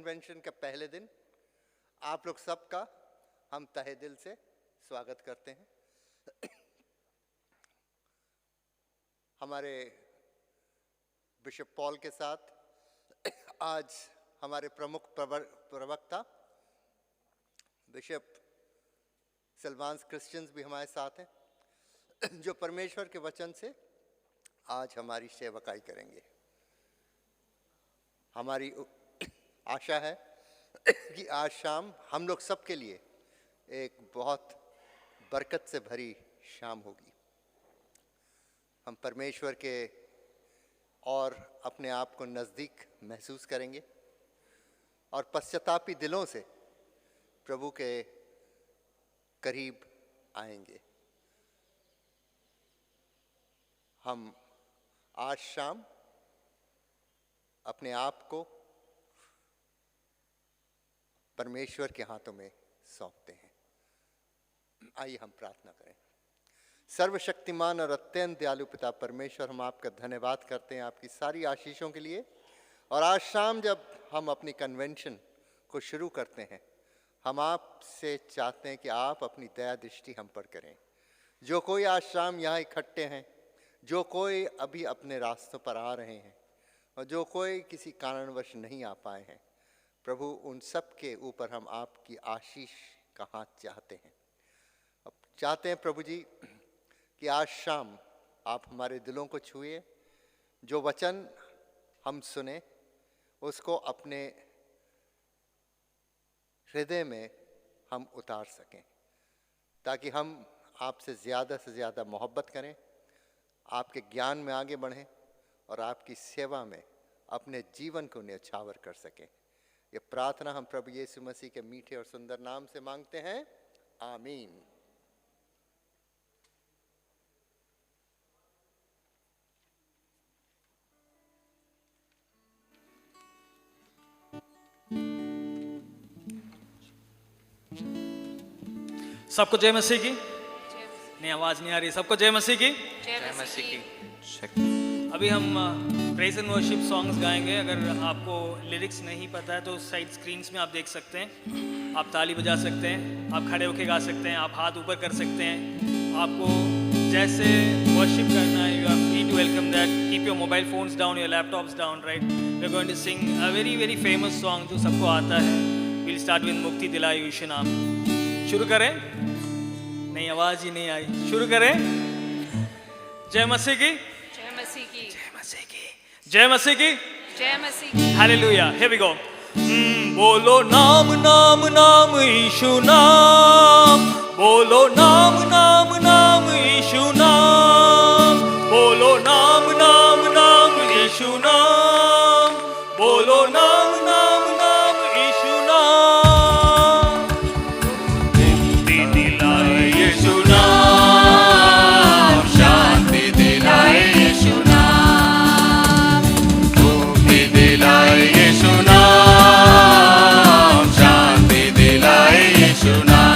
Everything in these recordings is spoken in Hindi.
कन्वेंशन का पहले दिन आप लोग सबका हम तहे दिल से स्वागत करते हैं। हमारे बिशप पॉल के साथ आज हमारे प्रमुख प्रवक्ता बिशप सिल्वांस क्रिश्चियंस भी हमारे साथ हैं, जो परमेश्वर के वचन से आज हमारी सेवकाई करेंगे। हमारी आशा है कि आज शाम हम लोग सबके लिए एक बहुत बरकत से भरी शाम होगी। हम परमेश्वर के और अपने आप को नज़दीक महसूस करेंगे और पश्चातापी दिलों से प्रभु के करीब आएंगे। हम आज शाम अपने आप को परमेश्वर के हाथों में सौंपते हैं। आइए हम प्रार्थना करें। सर्वशक्तिमान और अत्यंत दयालु पिता परमेश्वर, हम आपका धन्यवाद करते हैं आपकी सारी आशीषों के लिए। और आज शाम जब हम अपनी कन्वेंशन को शुरू करते हैं, हम आपसे चाहते हैं कि आप अपनी दया दृष्टि हम पर करें। जो कोई आज शाम यहाँ इकट्ठे हैं, जो कोई अभी अपने रास्तों पर आ रहे हैं और जो कोई किसी कारणवश नहीं आ पाए हैं, प्रभु उन सब के ऊपर हम आपकी आशीष का हाथ चाहते हैं। अब चाहते हैं प्रभु जी कि आज शाम आप हमारे दिलों को छुए, जो वचन हम सुने उसको अपने हृदय में हम उतार सकें, ताकि हम आपसे ज़्यादा मोहब्बत करें, आपके ज्ञान में आगे बढ़ें और आपकी सेवा में अपने जीवन को न्यौछावर कर सकें। ये प्रार्थना हम प्रभु यीशु मसीह के मीठे और सुंदर नाम से मांगते हैं, आमीन। सबको जय मसीह की। नहीं, आवाज नहीं आ रही। सबको जय मसीह की। जय मसीह की। अभी हम प्रेज एंड वर्शिप सॉन्ग्स गाएंगे। अगर आपको लिरिक्स नहीं पता है तो साइड स्क्रीन्स में आप देख सकते हैं। आप ताली बजा सकते हैं, आप खड़े होकर गा सकते हैं, आप हाथ ऊपर कर सकते हैं। आपको जैसे वर्शिप करना है, you are free to welcome that. Keep your mobile phones down, your laptops down, right. We are going to sing a very famous song जो सबको आता है। विल स्टार्ट विद मुक्ति दिलाए यीशु नाम। शुरू करें? नहीं, आवाज ही नहीं आई। शुरू करें? जय मसीह की। जय मसीह की। जय मसीह की। जय मसीह की। जय मसीह की। हालेलुया। Here we go. बोलो नाम नाम नाम यीशु नाम, बोलो नाम नाम नाम यीशु नाम, बोलो नाम नाम नाम यीशु नाम, बोलो नाम नाम नाम यीशु नाम। मुक्ति दिलाए यीशु नाम, शांति दिलाए यीशु नाम, मुक्ति दिलाए यीशु नाम, शांति दिलाए यीशु नाम।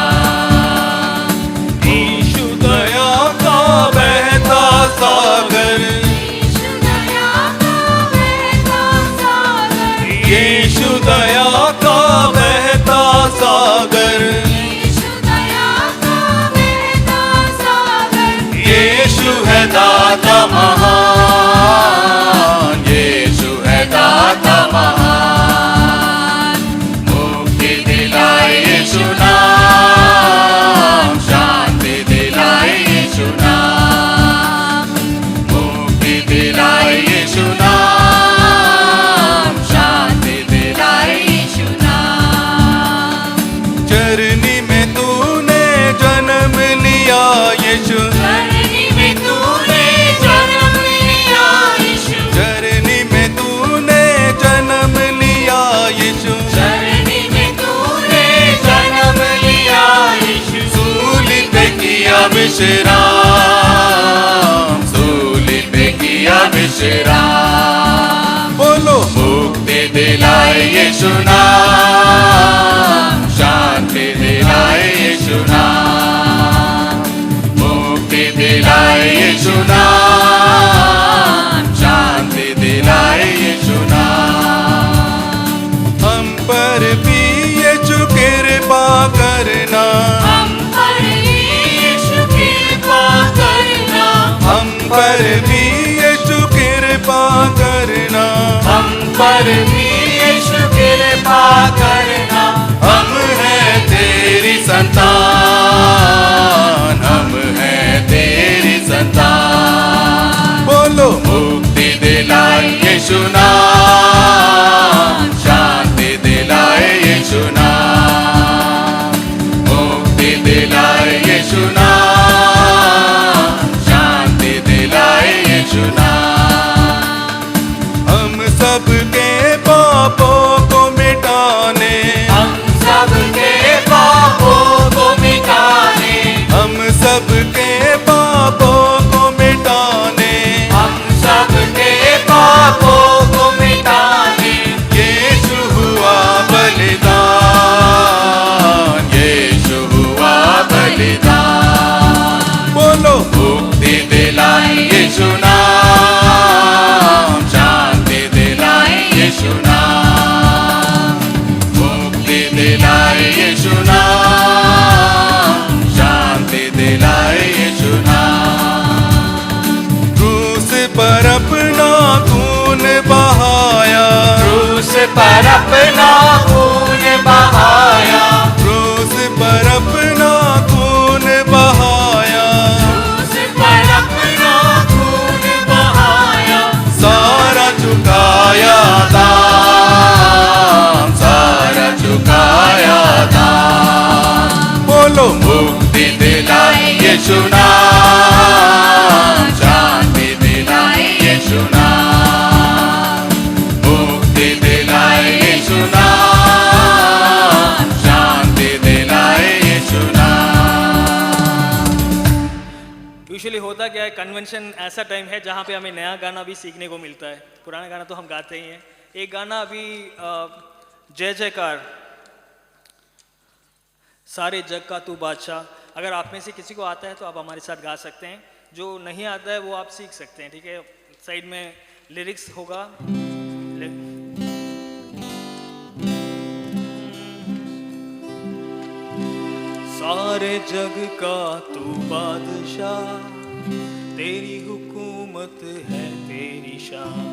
यीशु दया का बहता सागर, यीशु दया का बहता सागर, यीशु दया का बहता सागर, यीशु दया का बहता सागर। यीशु है दाता महान, यीशु है दाता महान। मुक्ति दिलाए यीशु नाम, शांति दिलाए यीशु नाम, मुक्ति दिलाए यीशु नाम, शांति दिलाए यीशु नाम। चरनी में तूने जन्म लिया यीशु, धरनी में तूने जन्म लिया यीशु, चरनी में तूने जन्म लिया यीशु, धरनी में तूने जन्म लिया यीशु। सूली पे किया विश्राम, सूली पे किया विश्राम। बोलो मुक्ति दिलाए यीशु नाम, शांति दिलाए यीशु नाम, मुक्ति दिलाए यीशु नाम, शांति दिलाए यीशु नाम। हम पर पर भी यीशु कृपा करना, हम पर यीशु कृपा करना, हम पर भी यीशु कृपा करना, हम पर भी यीशु कृपा करना। हम हैं तेरी संतान, हम हैं तेरी संतान। बोलो मुक्ति दिलाए यीशु नाम, शांति दिलाए यीशु नाम, मुक्ति दिलाए यीशु नाम, शांति दिलाए यीशु नाम। हम सबके पापों को मिटाने, हम सबके पापों को मिटाने, हम सबके पापों को मिटाने, हम सबके पापों को मिटाने। यीशु हुआ बलिदान, यीशु हुआ बलिदान। बोलो मुक्ति दिलाए यीशु नाम, शांति दिलाए यीशु नाम, मुक्ति दिलाए यीशु नाम, शांति दिलाए यीशु नाम। क्रूस पर अपना खून बहाया, क्रूस पर अपना खून बहाया, क्रूस पर अपना खून बहाया, क्रूस पर अपना खून बहाया। सारा चुकाया दाम, सारा चुकाया दाम। बोलो मुक्ति दिलाए यीशु नाम, शांति दिलाए यीशु नाम, मुक्ति दिलाए यीशु नाम, शांति दिलाए यीशु नाम। यूजुअली होता क्या है, कन्वेंशन ऐसा टाइम है जहाँ पे हमें नया गाना भी सीखने को मिलता है। पुराना गाना तो हम गाते ही हैं। एक गाना अभी जय जयकार, सारे जग का तू बादशाह, अगर आप में से किसी को आता है तो आप हमारे साथ गा सकते हैं। जो नहीं आता है वो आप सीख सकते हैं, ठीक है। साइड में लिरिक्स होगा। सारे जग का तू बादशाह, तेरी हुकूमत है तेरी शान।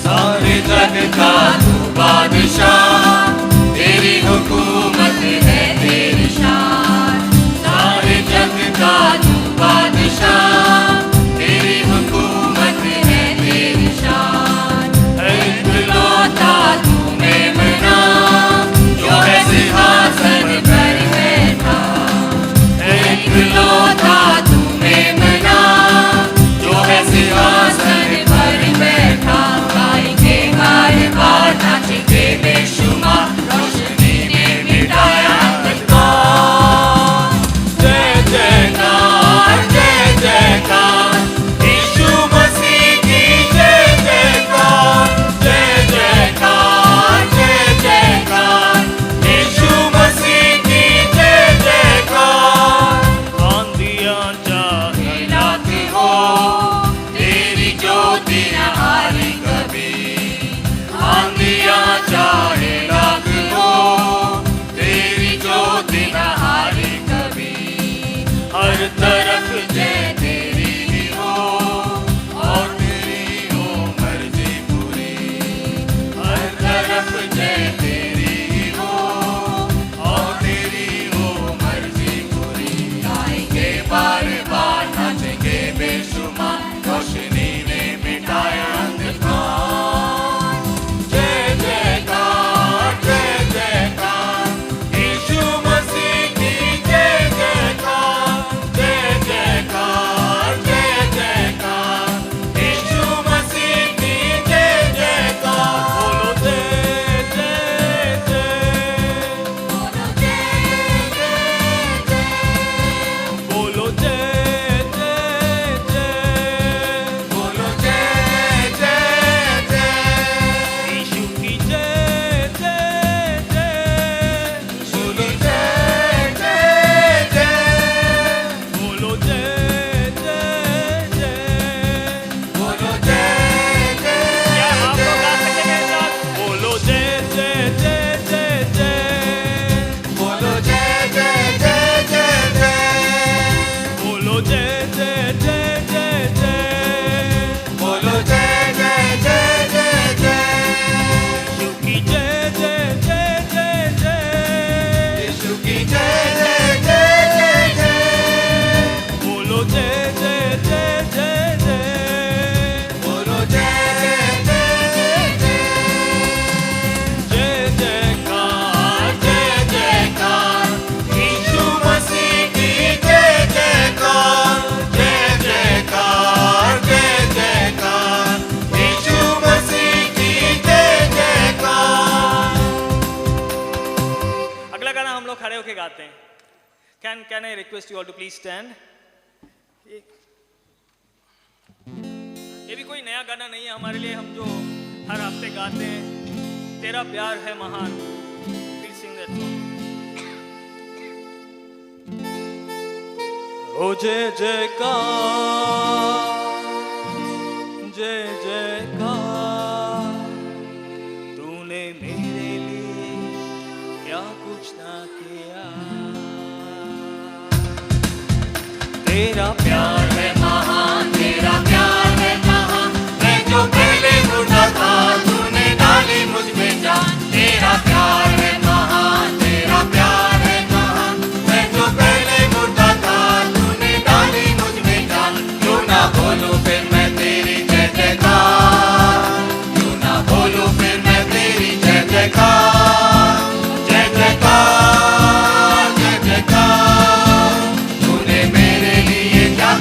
सारे जग का तू बादशाह, तेरी हुकूमत है तेरी शान। सारे जग का तू बादशाह, तेरी हुकूमत है तेरी शान। इकलौता तू मेमना, जो है सिंहासन पर बैठा। request you all to please stand. ये भी कोई नया गाना नहीं है हमारे लिए, हम जो हर हफ्ते गाते हैं, तेरा प्यार है महान. Please sing that song. ओ जय जयकार, जय जयकार, तूने मेरे लिए क्या कुछ ना किया. तेरा प्यार है महान, तेरा प्यार है महान. मैं जो पहले मुर्दा था, तूने डाली मुझ में जान. तेरा प्यार है महान, तेरा प्यार है महान. मैं जो पहले मुर्दा था, तूने डाली मुझ में जान. क्यों ना बोलूं फिर मैं तेरी जय जयकार, क्यों ना बोलूं फिर मैं तेरी जय जयकार. जय जयकार, जय जयकार, तूने मेरे लिए क्या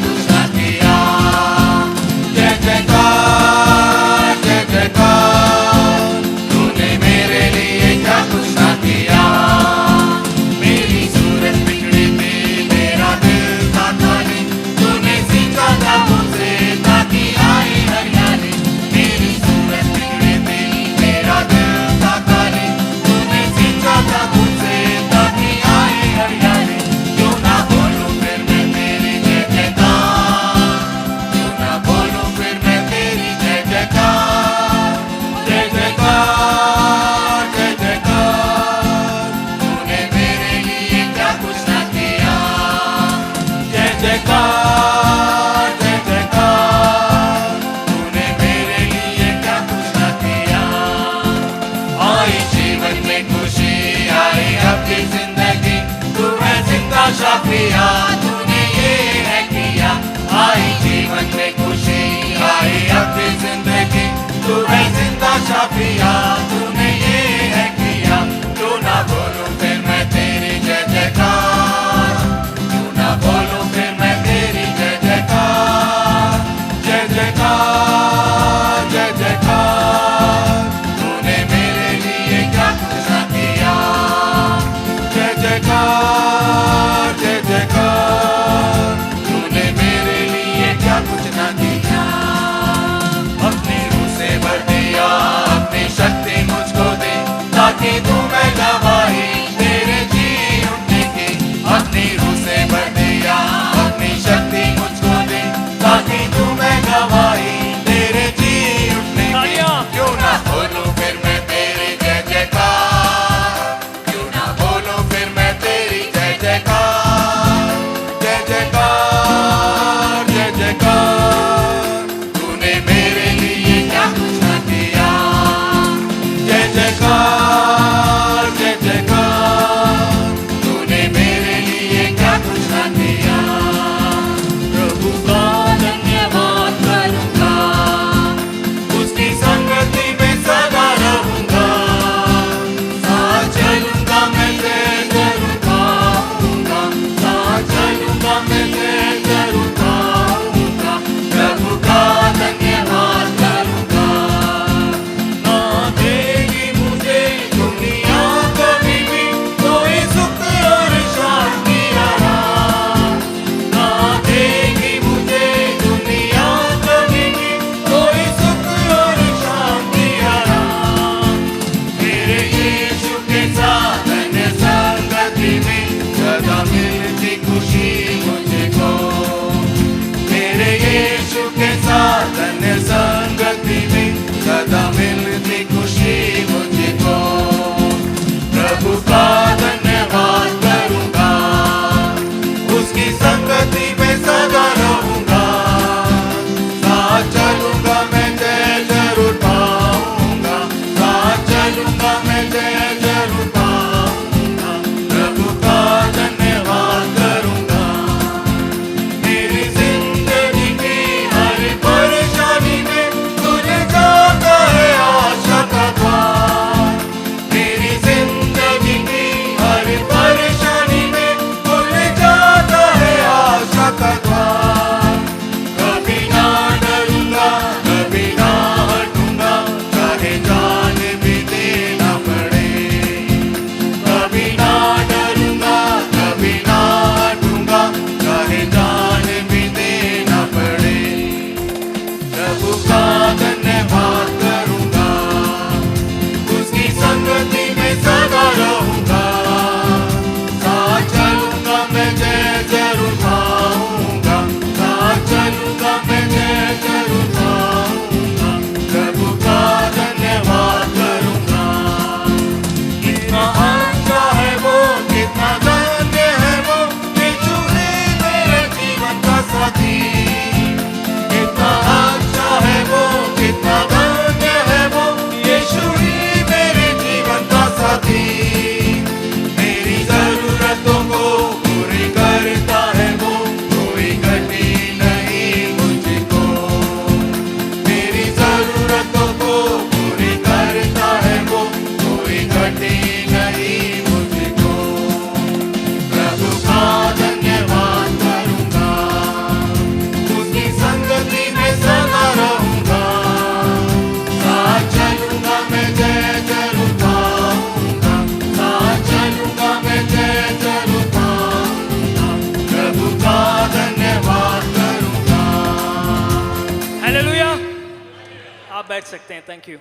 बैठ सकते हैं। Thank you.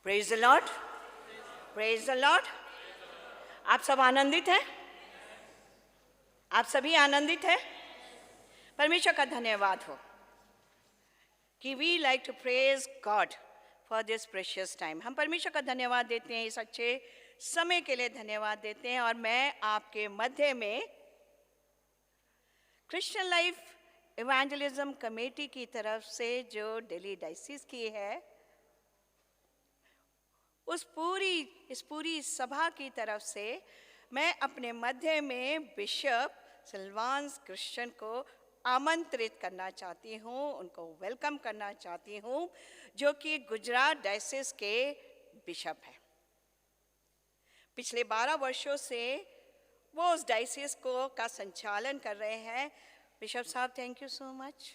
Praise the Lord, praise the Lord. आप सब आनंदित हैं? आप सभी आनंदित हैं? परमेश्वर का धन्यवाद हो कि we like to praise God for this precious time. हम परमेश्वर का धन्यवाद देते हैं, इस अच्छे समय के लिए धन्यवाद देते हैं। और मैं आपके मध्य में क्रिश्चियन लाइफ इवेंजलिज्म कमेटी की तरफ से जो दिल्ली डायसिस की है, इस पूरी सभा की तरफ से मैं अपने मध्य में बिशप सिल्वान्स क्रिश्चियन को आमंत्रित करना चाहती हूँ, उनको वेलकम करना चाहती हूँ, जो कि गुजरात डायसिस के बिशप हैं। पिछले 12 वर्षों से वो उस डायसिस का संचालन कर रहे हैं। बिशप साहब, thank you so much,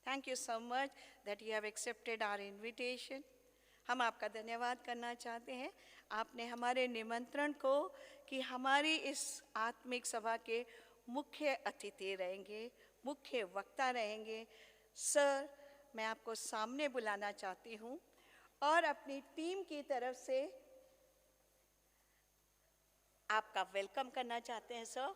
thank you so much that you have accepted our invitation. हम आपका धन्यवाद करना चाहते हैं, आपने हमारे निमंत्रण को कि हमारी इस आत्मिक सभा के मुख्य अतिथि रहेंगे, मुख्य वक्ता रहेंगे। सर, मैं आपको सामने बुलाना चाहती हूँ और अपनी टीम की तरफ से आपका वेलकम करना चाहते हैं। सर,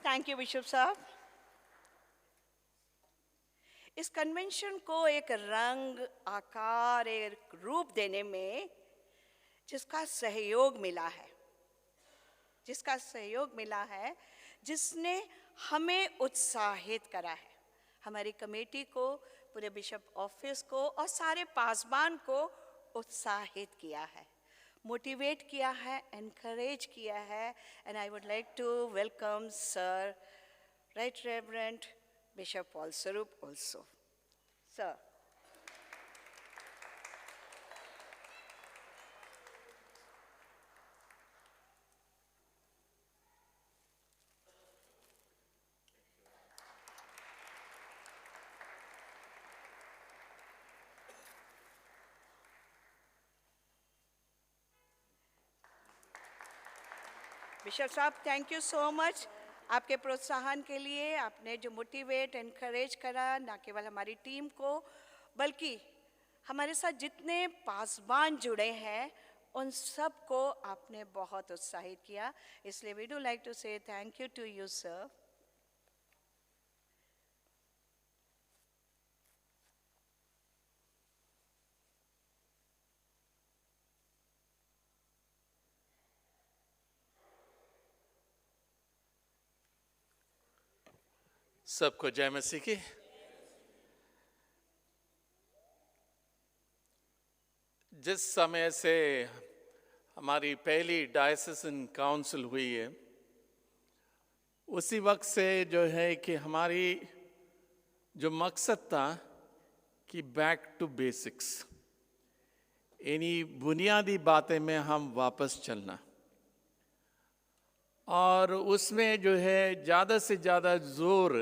थैंक यू बिशप साहब। इस कन्वेंशन को एक रंग, आकार, एक रूप देने में जिसका सहयोग मिला है, जिसने हमें उत्साहित करा है, हमारी कमेटी को, पूरे बिशप ऑफिस को और सारे पासबान को उत्साहित किया है, मोटिवेट किया है, एनकरेज किया है। And I would like to welcome sir right reverend bishop Paul Swarup also. Sir, bishop साहब, थैंक यू सो मच आपके प्रोत्साहन के लिए। आपने जो मोटिवेट, एनकरेज करा, ना केवल हमारी टीम को बल्कि हमारे साथ जितने पासबान जुड़े हैं उन सब को आपने बहुत उत्साहित किया। इसलिए we do like to say thank you to you sir. सबको जय मसीह की। जिस समय से हमारी पहली डायसिसन काउंसिल हुई है, उसी वक्त से जो है कि हमारी जो मकसद था कि बैक टू बेसिक्स, इन्हीं बुनियादी बातें में हम वापस चलना, और उसमें जो है ज़्यादा से ज़्यादा जोर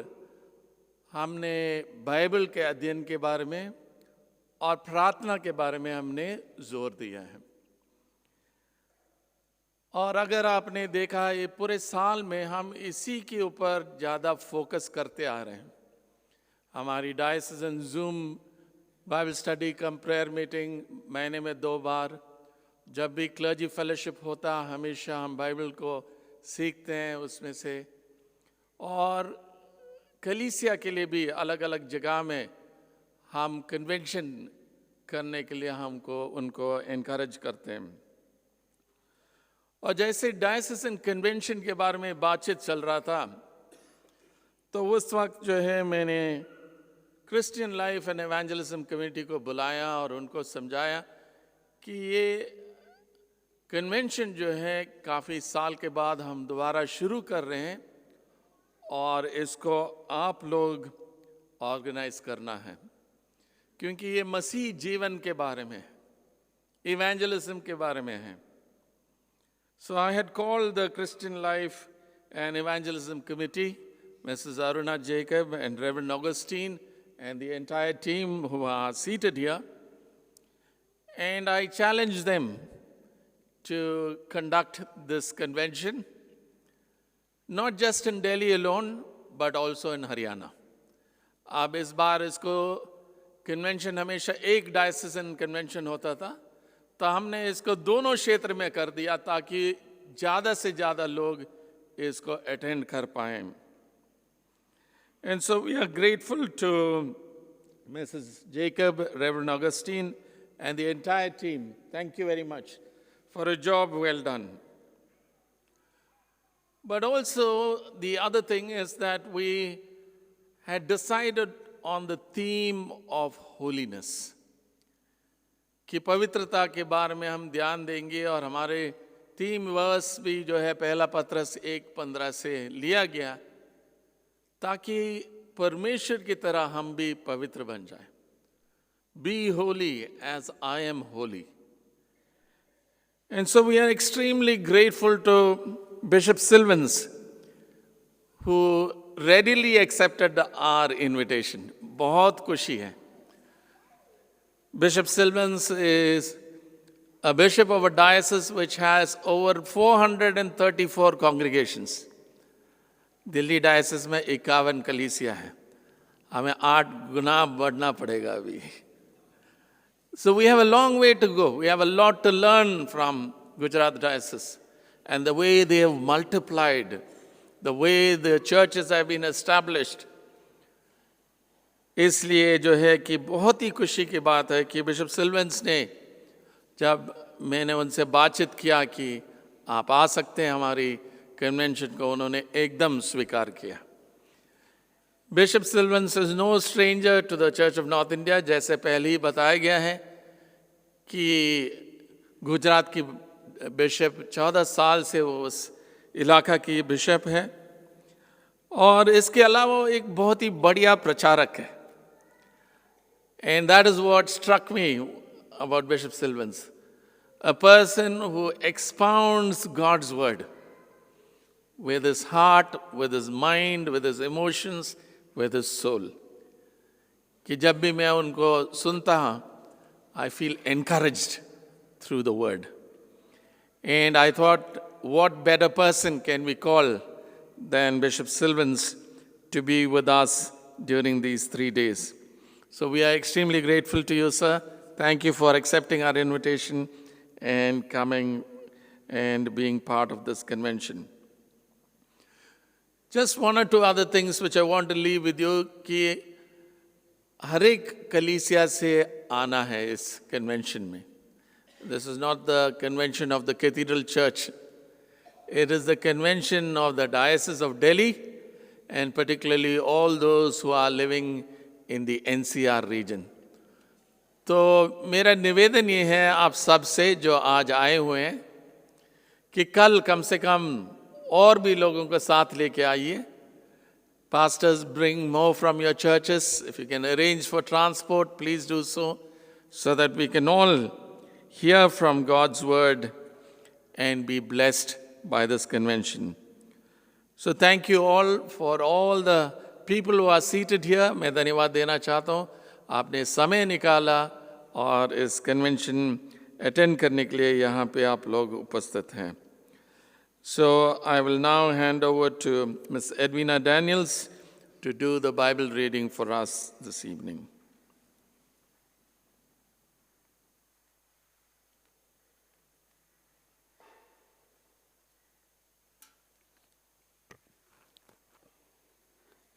हमने बाइबल के अध्ययन के बारे में और प्रार्थना के बारे में हमने जोर दिया है। और अगर आपने देखा, ये पूरे साल में हम इसी के ऊपर ज़्यादा फोकस करते आ रहे हैं। हमारी डायसिसन जूम बाइबल स्टडी कम प्रेयर मीटिंग महीने में 2 बार, जब भी क्लर्जी फेलोशिप होता हमेशा हम बाइबल को सीखते हैं उसमें से। और कलीसिया के लिए भी अलग अलग जगह में हम कन्वेंशन करने के लिए उनको एनकरेज करते हैं। और जैसे डायसिसन कन्वेंशन के बारे में बातचीत चल रहा था, तो उस वक्त जो है मैंने Christian life and evangelism committee को बुलाया और उनको समझाया कि ये कन्वेंशन जो है काफ़ी साल के बाद हम दोबारा शुरू कर रहे हैं और इसको आप लोग ऑर्गेनाइज करना है, क्योंकि ये मसीह जीवन के बारे में है, इवेंजलिज्म के बारे में है. So I had called the Christian Life and Evangelism Committee, Mrs. Aruna Jacob and Reverend Augustine and the entire team who are seated here, and I challenged them to conduct this convention, not just in Delhi alone, but also in Haryana. अब इस बार इसको कन्वेंशन हमेशा एक डायसिसन कन्वेंशन होता था, तो हमने इसको दोनों क्षेत्र में कर दिया ताकि ज़्यादा से ज़्यादा लोग इसको अटेंड कर पाएं. And so we are grateful to Mrs. Jacob, Reverend Augustine, and the entire team. Thank you very much for a job well done. But also, the other thing is that we had decided on the theme of holiness. कि पवित्रता के बारे में हम ध्यान देंगे और हमारे थीम वर्स भी जो है पहला पत्रस 1:15 से लिया गया, ताकि परमेश्वर की तरह हम भी पवित्र बन जाएं. Be holy as I am holy. And so we are extremely grateful to Bishop Sylvans, who readily accepted our invitation. बहुत खुशी है. Bishop Sylvans is a bishop of a diocese which has over 434 congregations. Delhi diocese में 51 कलीसिया है. हमें 8 गुना बढ़ना पड़ेगा अभी. So we have a long way to go. We have a lot to learn from Gujarat diocese and the way they have multiplied, the way the churches have been established. इसलिए जो है कि बहुत ही खुशी की बात है कि बिशप सिल्वेंस ने, जब मैंने उनसे बातचीत किया कि आप आ सकते हैं हमारी कन्वेंशन को, उन्होंने एकदम स्वीकार किया. Bishop Silvans is no stranger to the Church of North India. जैसे पहले ही बताया गया है कि गुजरात की बिशप 14 साल से वो उस इलाका की बिशप है, और इसके अलावा वो एक बहुत ही बढ़िया प्रचारक है. And that is what struck me about Bishop Sylvans, a person who expounds God's word with his heart, with his mind, with his emotions, with his soul. कि जब भी मैं उनको सुनता हूँ, I feel encouraged through the word. And I thought, what better person can we call than Bishop Sylvans to be with us during these 3 days. So we are extremely grateful to you, sir. Thank you for accepting our invitation and coming and being part of this convention. Just one or two other things which I want to leave with you, कि हर एक कलीसिया से आना है इस convention में. This is not the convention of the Cathedral Church. It is the convention of the Diocese of Delhi, and particularly all those who are living in the NCR region. तो मेरा निवेदन ये है आप सब से जो आज आए हुए हैं कि कल कम से कम और भी लोगों को साथ लेके आइए. Pastors, bring more from your churches. If you can arrange for transport, please do so that we can all hear from God's word and be blessed by this convention. So thank you all for all the people who are seated here. मैं धन्यवाद देना चाहता हूँ, आपने समय निकाला और इस कन्वेंशन अटेंड करने के लिए यहाँ पे आप लोग उपस्थित हैं. So I will now hand over to Ms. Edwina Daniels to do the Bible reading for us this evening.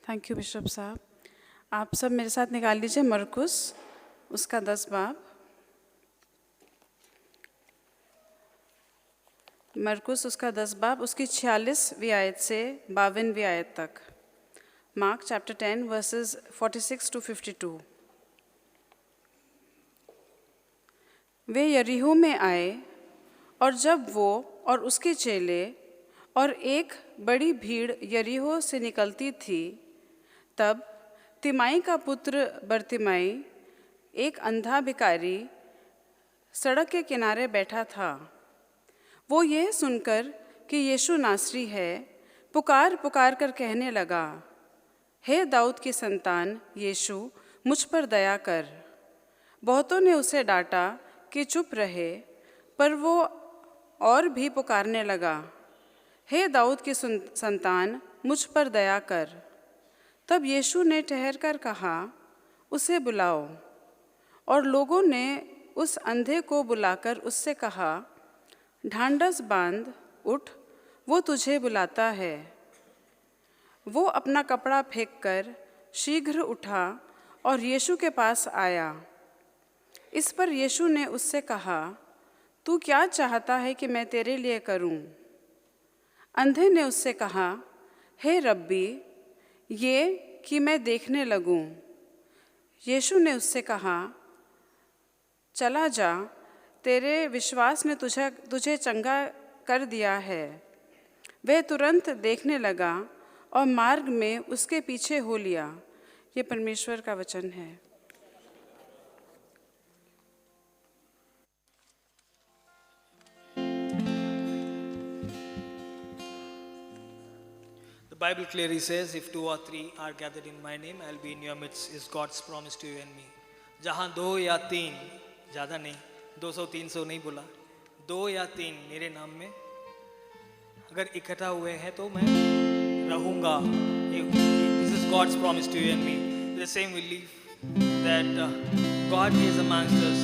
Thank you bishop साहब. आप सब मेरे साथ निकाल लीजिए मरकुस उसका 10 बाब. मरकुस उसका 10 बाब, उसकी 46वीं आयत से 52वीं आयत तक. Mark chapter 10, verses 46 to 52. वे यरीहो में आए, और जब वो और उसके चेले और एक बड़ी भीड़ यरीहो से निकलती थी, तब तिमाई का पुत्र बरतिमाई, एक अंधा भिखारी, सड़क के किनारे बैठा था। वो यह सुनकर कि यीशु नासरी है, पुकार पुकार कर कहने लगा, हे दाऊद की संतान यीशु, मुझ पर दया कर। बहुतों ने उसे डांटा कि चुप रहे, पर वो और भी पुकारने लगा, हे दाऊद की संतान, मुझ पर दया कर। तब यीशु ने ठहर कर कहा, उसे बुलाओ। और लोगों ने उस अंधे को बुलाकर उससे कहा, ढांढस बांध, उठ, वो तुझे बुलाता है। वो अपना कपड़ा फेंककर शीघ्र उठा और यीशु के पास आया। इस पर यीशु ने उससे कहा, तू क्या चाहता है कि मैं तेरे लिए करूं? अंधे ने उससे कहा, हे रब्बी, ये कि मैं देखने लगूं। यीशु ने उससे कहा, चला जा, तेरे विश्वास ने तुझे चंगा कर दिया है। वह तुरंत देखने लगा और मार्ग में उसके पीछे हो लिया। ये परमेश्वर का वचन है। The Bible clearly says, if 2 or 3 are gathered in my name, I'll be in your midst, is God's promise to you and me. जहाँ 2 या 3, ज़्यादा नहीं, 200-300 नहीं बोला, 2 या 3 मेरे नाम में अगर इकट्ठा हुए हैं तो मैं रहूँगा। This is God's promise to you and me. The same we believe that God is amongst us.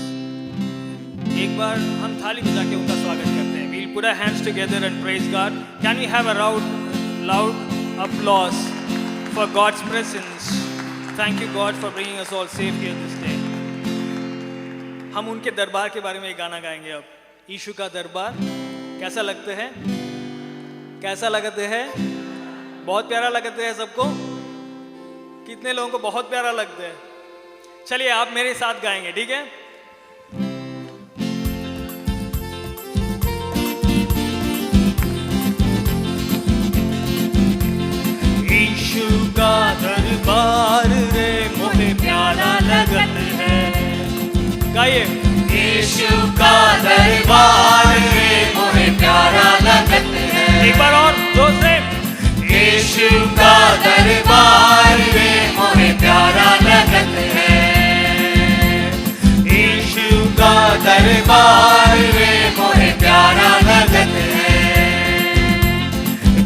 एक बार हम थाली बजा के उनका स्वागत करते हैं. We'll put our hands together and praise God. Can we have a loud applause for God's presence? Thank you God for bringing us all safe here this day. हम उनके दरबार के बारे में एक गाना गाएंगे अब. यीशु का दरबार कैसा लगते हैं? कैसा लगते हैं? बहुत प्यारा लगते हैं सबको? कितने लोगों को बहुत प्यारा लगता है? चलिए आप मेरे साथ गाएंगे, ठीक है? यीशु का दरबार रे मोहे प्यारा लगत है। गाइए। यीशु का दरबार रे मोहे प्यारा लगत है। एक बार और जोर से। यीशु का दरबार रे मोहे प्यारा लगत है। यीशु का दरबार रे मोहे प्यारा लगत है।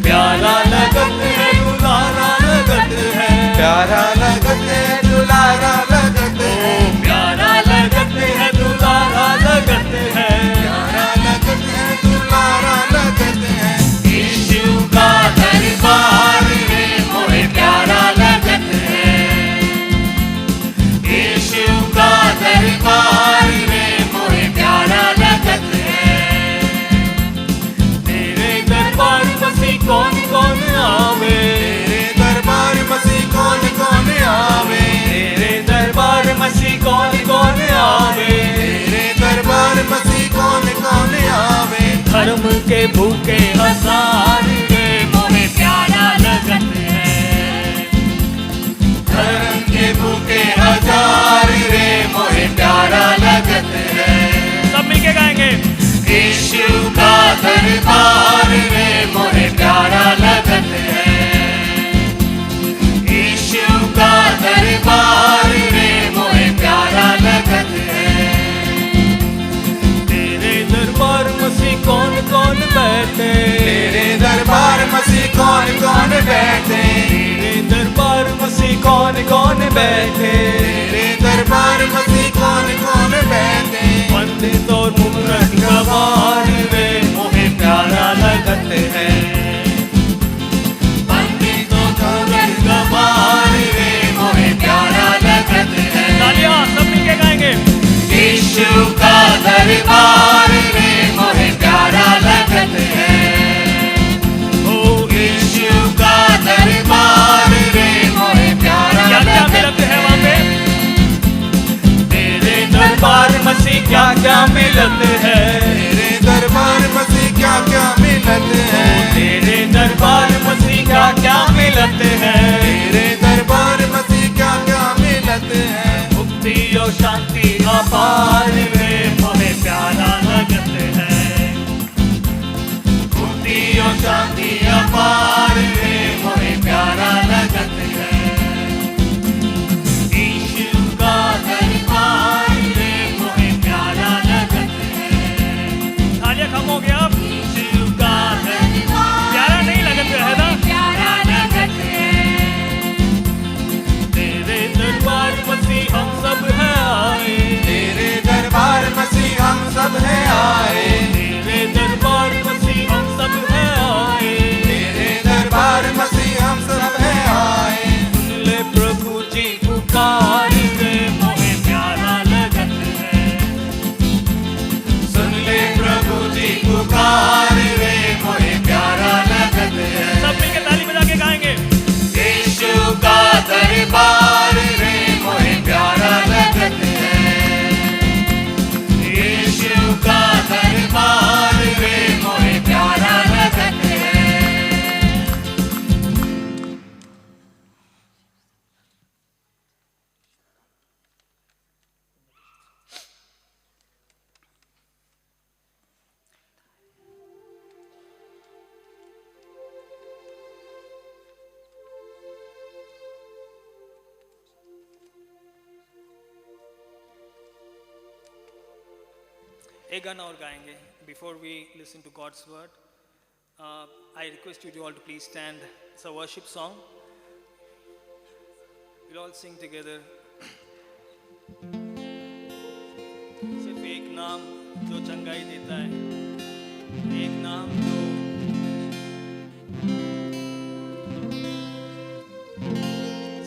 प्यारा लगत है, दुलारा लगत है। प्यारा लगत है, दुलारा लगत है। प्यारा लगत है, दुलारा लगत है। प्यारा लगत है, दुलारा लगत है। यीशु का दरबार रे मोहे प्यारा लगत है। यीशु का दरबार रे मोहे प्यारा लगत है। तेरे दरबार मसीह कौन कौन आवे। तेरे दरबार मसीह कौन कौन आवे। तेरे दरबार मसीह कौन कौन आवे। तेरे दरबार मसीह कौन कौन आवे। धर्म के भूखे हजार रे मोहे प्यारा लगत है। धर्म के भूखे हजार रे मोहे प्यारा लगत है। सब मिलके गाएंगे। यीशु का दरबार रे मोहे प्यारा लगत है। यीशु का दरबार रे मोहे प्यारा लगत है। तेरे दरबार मसीह कौन कौन बैठे। तेरे दरबार मसीह कौन कौन बैठे। तेरे दरबार मसीह कौन कौन बैठे। तेरे दरबार मसीह कौन कौन बैठे। पंडित और मुमरत गवार रे मोहे प्यारा लगत है। पंडित और मुमरत गवार रे मोहे प्यारा लगत है। तालियां सब मिलके गाएंगे। यीशु का दरबार रे मोहे प्यारा लगत है। ओ यीशु का दरबार रे एक गाना और गाएंगे before we listen to God's word. I request you all to please stand. It's a worship song. Will all sing together. सिर्फ एक नाम जो चंगाई देता है, एक नाम जो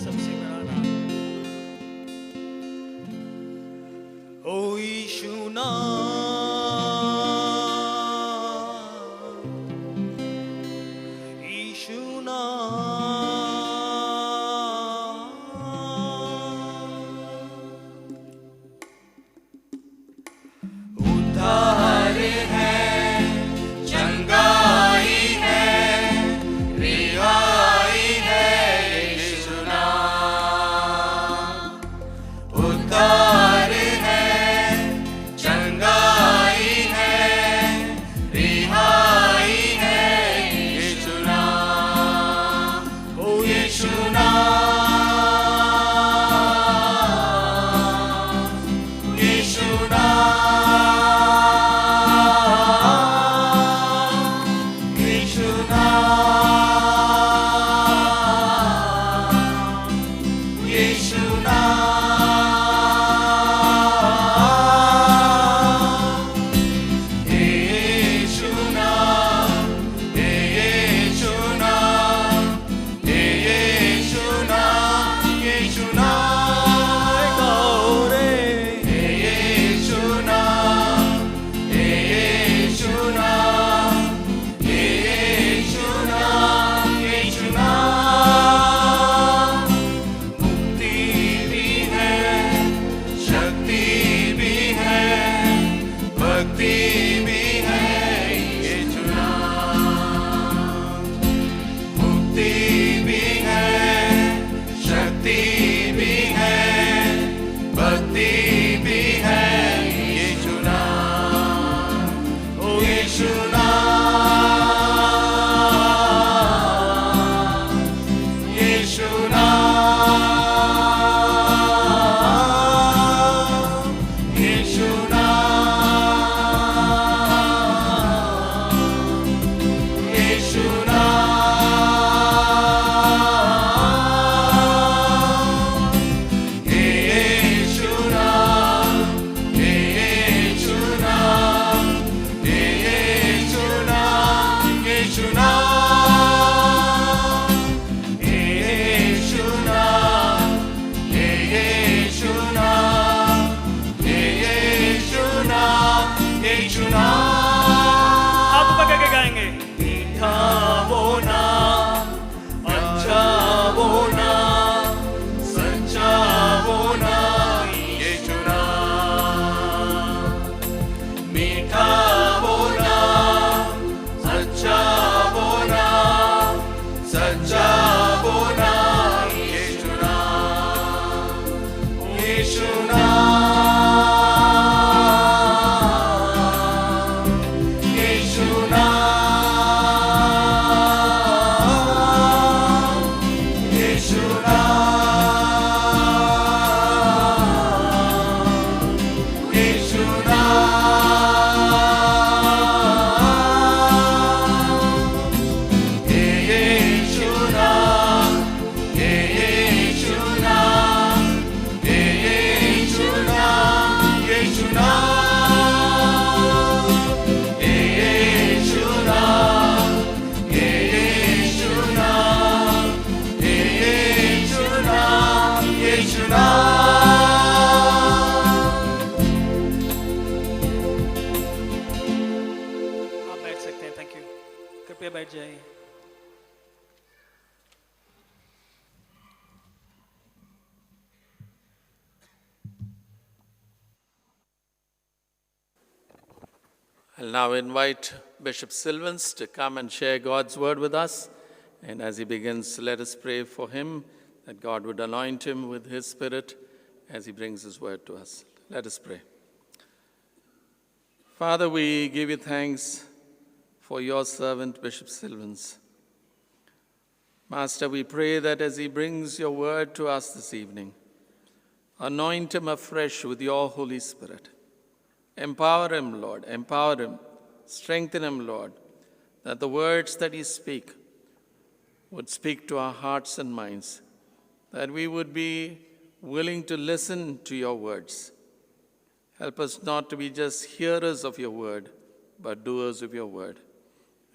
सबसे बड़ा नाम. ओ यीशु नाम, यीशु नाम. उद्धार है, चंगाई है, रिहाई है यीशु नाम. उद्धार है, चंगाई है, रिहाई है यीशु नाम. ओ यीशु नाम, यीशु नाम, यीशु नाम, यीशु नाम, यीशु नाम, यीशु नाम, यीशु नाम, यीशु नाम गाओ रे. यीशु नाम, यीशु नाम, यीशु नाम, यीशु नाम. मुक्ति भी है, शक्ति भी है, भक्ति भी है यीशु नाम. मुक्ति भी है, शक्ति भी है, भक्ति भी है यीशु नाम. ओ यीशु नाम, यीशु नाम, यीशु नाम, यीशु नाम, यीशु नाम, यीशु नाम, यीशु नाम, यीशु नाम, यीशु नाम, यीशु नाम, यीशु नाम, यीशु नाम. आप ऊपर करके गाएंगे. मीठा वो नाम, अच्छा वो नाम, सच्चा वो नाम यीशु नाम. मीठा वो नाम, अच्छा वो नाम, सच्चा वो नाम यीशु नाम. यीशु नाम, यीशु नाम, यीशु नाम, यीशु नाम, यीशु नाम, यीशु नाम, यीशु नाम, यीशु नाम, यीशु नाम, यीशु नाम, यीशु नाम, यीशु नाम. आप बैठ सकते हैं. Thank you. कृपया बैठ जाइए. I'll now invite Bishop Sylvans to come and share God's word with us. And as he begins, let us pray for him, that God would anoint him with his spirit as he brings his word to us. Let us pray. Father, we give you thanks for your servant, Bishop Sylvans. Master, we pray that as he brings your word to us this evening, anoint him afresh with your Holy Spirit. Empower him, Lord. Empower him. Strengthen him, Lord, that the words that he speak would speak to our hearts and minds, that we would be willing to listen to your words. Help us not to be just hearers of your word, but doers of your word.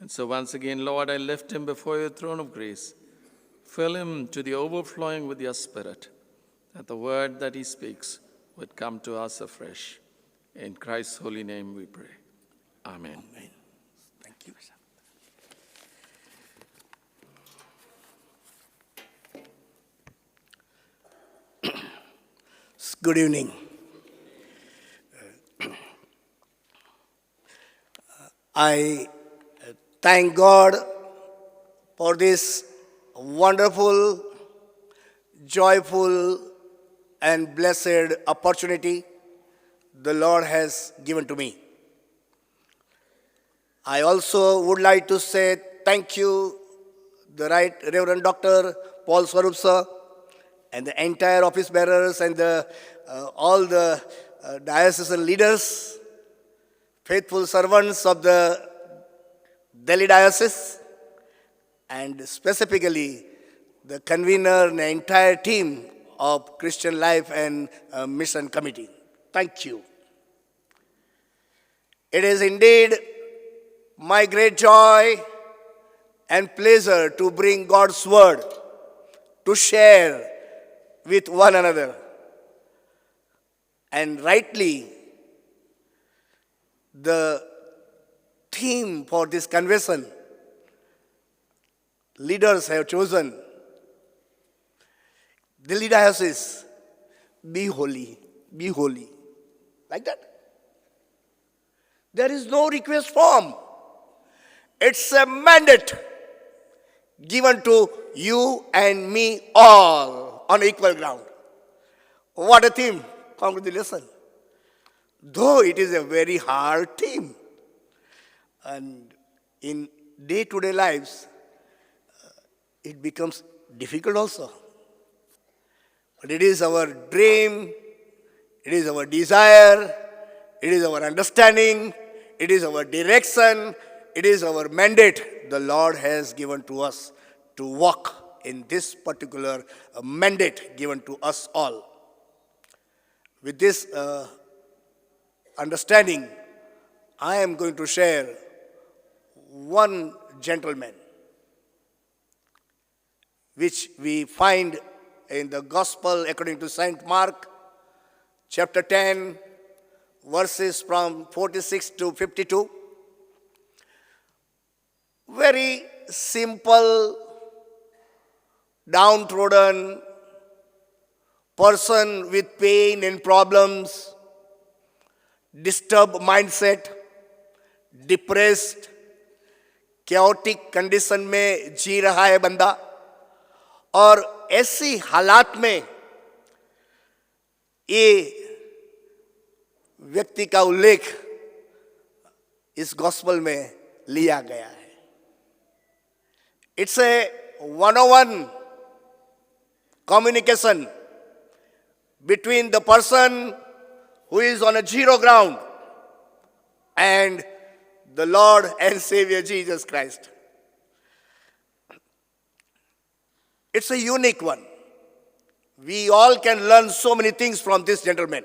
And so once again, Lord, I lift him before your throne of grace. Fill him to the overflowing with your Spirit, that the word that he speaks would come to us afresh. In Christ's holy name we pray. Amen. Thank you. Good evening. I thank God for this wonderful, joyful, and blessed opportunity the Lord has given to me. I also would like to say thank you, the Right Reverend Dr. Paul Swarup sir, and the entire office bearers and all the diocesan leaders, faithful servants of the Delhi Diocese, and specifically the convener and the entire team of Christian Life and Mission Committee. Thank you. It is indeed my great joy and pleasure to bring God's word to share with one another. And rightly, the theme for this convention, leaders have chosen, Delhi Diocese, be holy, be holy. Like that. There is no request form. It's a mandate given to you and me all on equal ground. What a theme. Congratulations. Though it is a very hard theme. And in day-to-day lives, it becomes difficult also. But it is our dream, it is our desire, it is our understanding, it is our direction, it is our mandate the Lord has given to us to walk in this particular mandate given to us all. With this understanding, I am going to share one gentleman which we find in the Gospel according to St. Mark, chapter 10, verses from 46 to 52. Very simple, downtrodden person with pain and problems, disturbed mindset, depressed, chaotic condition में जी रहा है बंदा, और ऐसी हालात में ये व्यक्ति का उल्लेख इस गॉस्पेल में लिया गया है. It's a one-on-one communication between the person who is on a zero ground and the Lord and Savior Jesus Christ. It's a unique one. We all can learn so many things from this gentleman.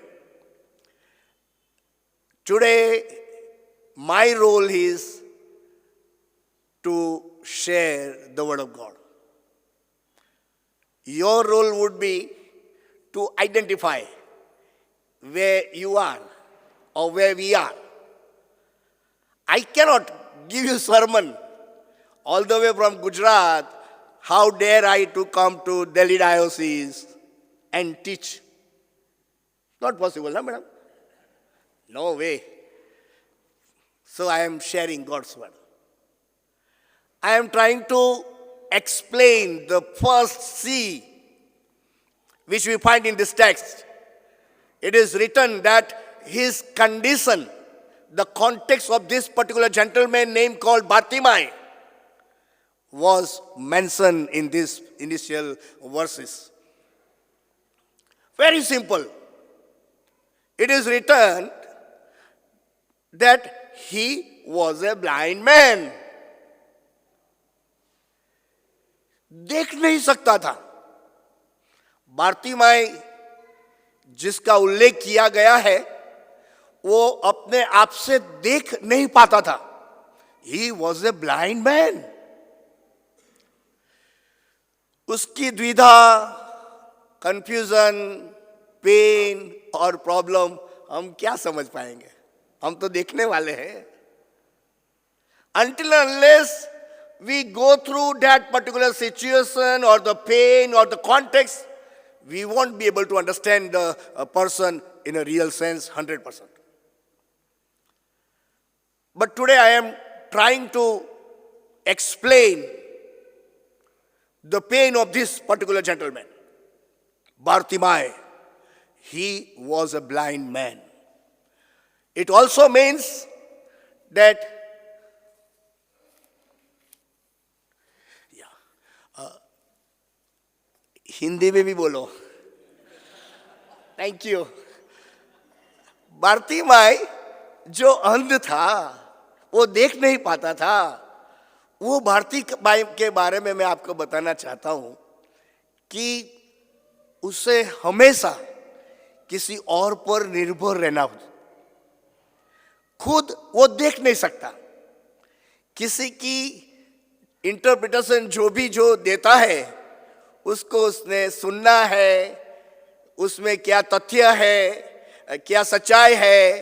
Today, my role is to share the Word of God. Your role would be to identify where you are or where we are. I cannot give you a sermon all the way from Gujarat. How dare I to come to Delhi Diocese and teach? Not possible, no, madam? No way. So I am sharing God's word. I am trying to explain the first C which we find in this text. It is written that his condition, the context of this particular gentleman named called Bartimaeus, was mentioned in these initial verses. Very simple. It is written that he was a blind man. देख नहीं सकता था. बारतीमाई जिसका उल्लेख किया गया है वो अपने आप से देख नहीं पाता था. He was a blind man. उसकी द्विधा, कंफ्यूजन, पेन और प्रॉब्लम हम क्या समझ पाएंगे? हम तो देखने वाले हैं. Until and unless we go through that particular situation or the pain or the context, we won't be able to understand the person in a real sense 100%. But today I am trying to explain the pain of this particular gentleman, Bartimaeus. He was a blind man. It also means that Hindi में भी बोलो. Thank you. बारतीमाई जो अंध था, वो देख नहीं पाता था, वो बारतीमाई के बारे में मैं आपको बताना चाहता हूं कि उसे हमेशा किसी और पर निर्भर रहना होता. खुद वो देख नहीं सकता. किसी की इंटरप्रिटेशन जो देता है उसको उसने सुनना है. उसमें क्या तथ्य है, क्या सच्चाई है,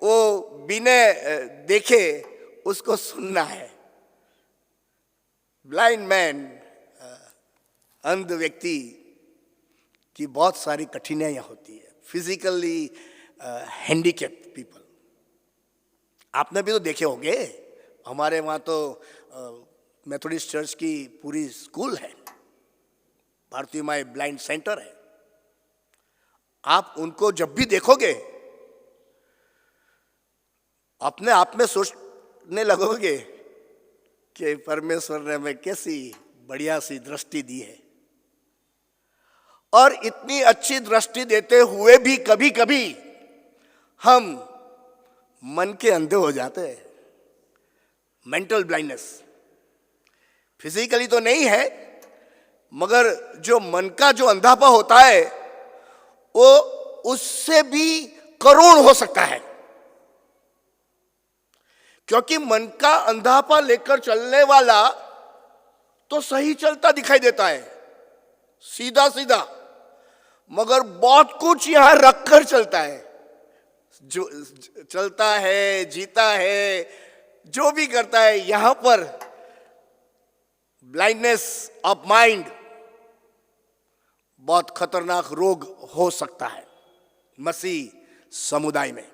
वो बिना देखे उसको सुनना है. ब्लाइंड मैन, अंध व्यक्ति की बहुत सारी कठिनाइयां होती है. फिजिकली हैंडीकैप्ड पीपल आपने भी तो देखे होंगे. हमारे वहाँ तो मेथोडिस्ट चर्च की पूरी स्कूल है, बारतीमाई ब्लाइंड सेंटर है. आप उनको जब भी देखोगे अपने आप में सोचने लगोगे कि परमेश्वर ने हमें कैसी बढ़िया सी दृष्टि दी है. और इतनी अच्छी दृष्टि देते हुए भी कभी कभी हम मन के अंधे हो जाते हैं. मेंटल ब्लाइंडनेस फिजिकली तो नहीं है, मगर जो मन का जो अंधापा होता है वो उससे भी करुण हो सकता है. क्योंकि मन का अंधापा लेकर चलने वाला तो सही चलता दिखाई देता है, सीधा सीधा, मगर बहुत कुछ यहां रखकर चलता है. जो चलता है, जीता है, जो भी करता है, यहां पर ब्लाइंडनेस ऑफ माइंड बहुत खतरनाक रोग हो सकता है मसीह समुदाय में.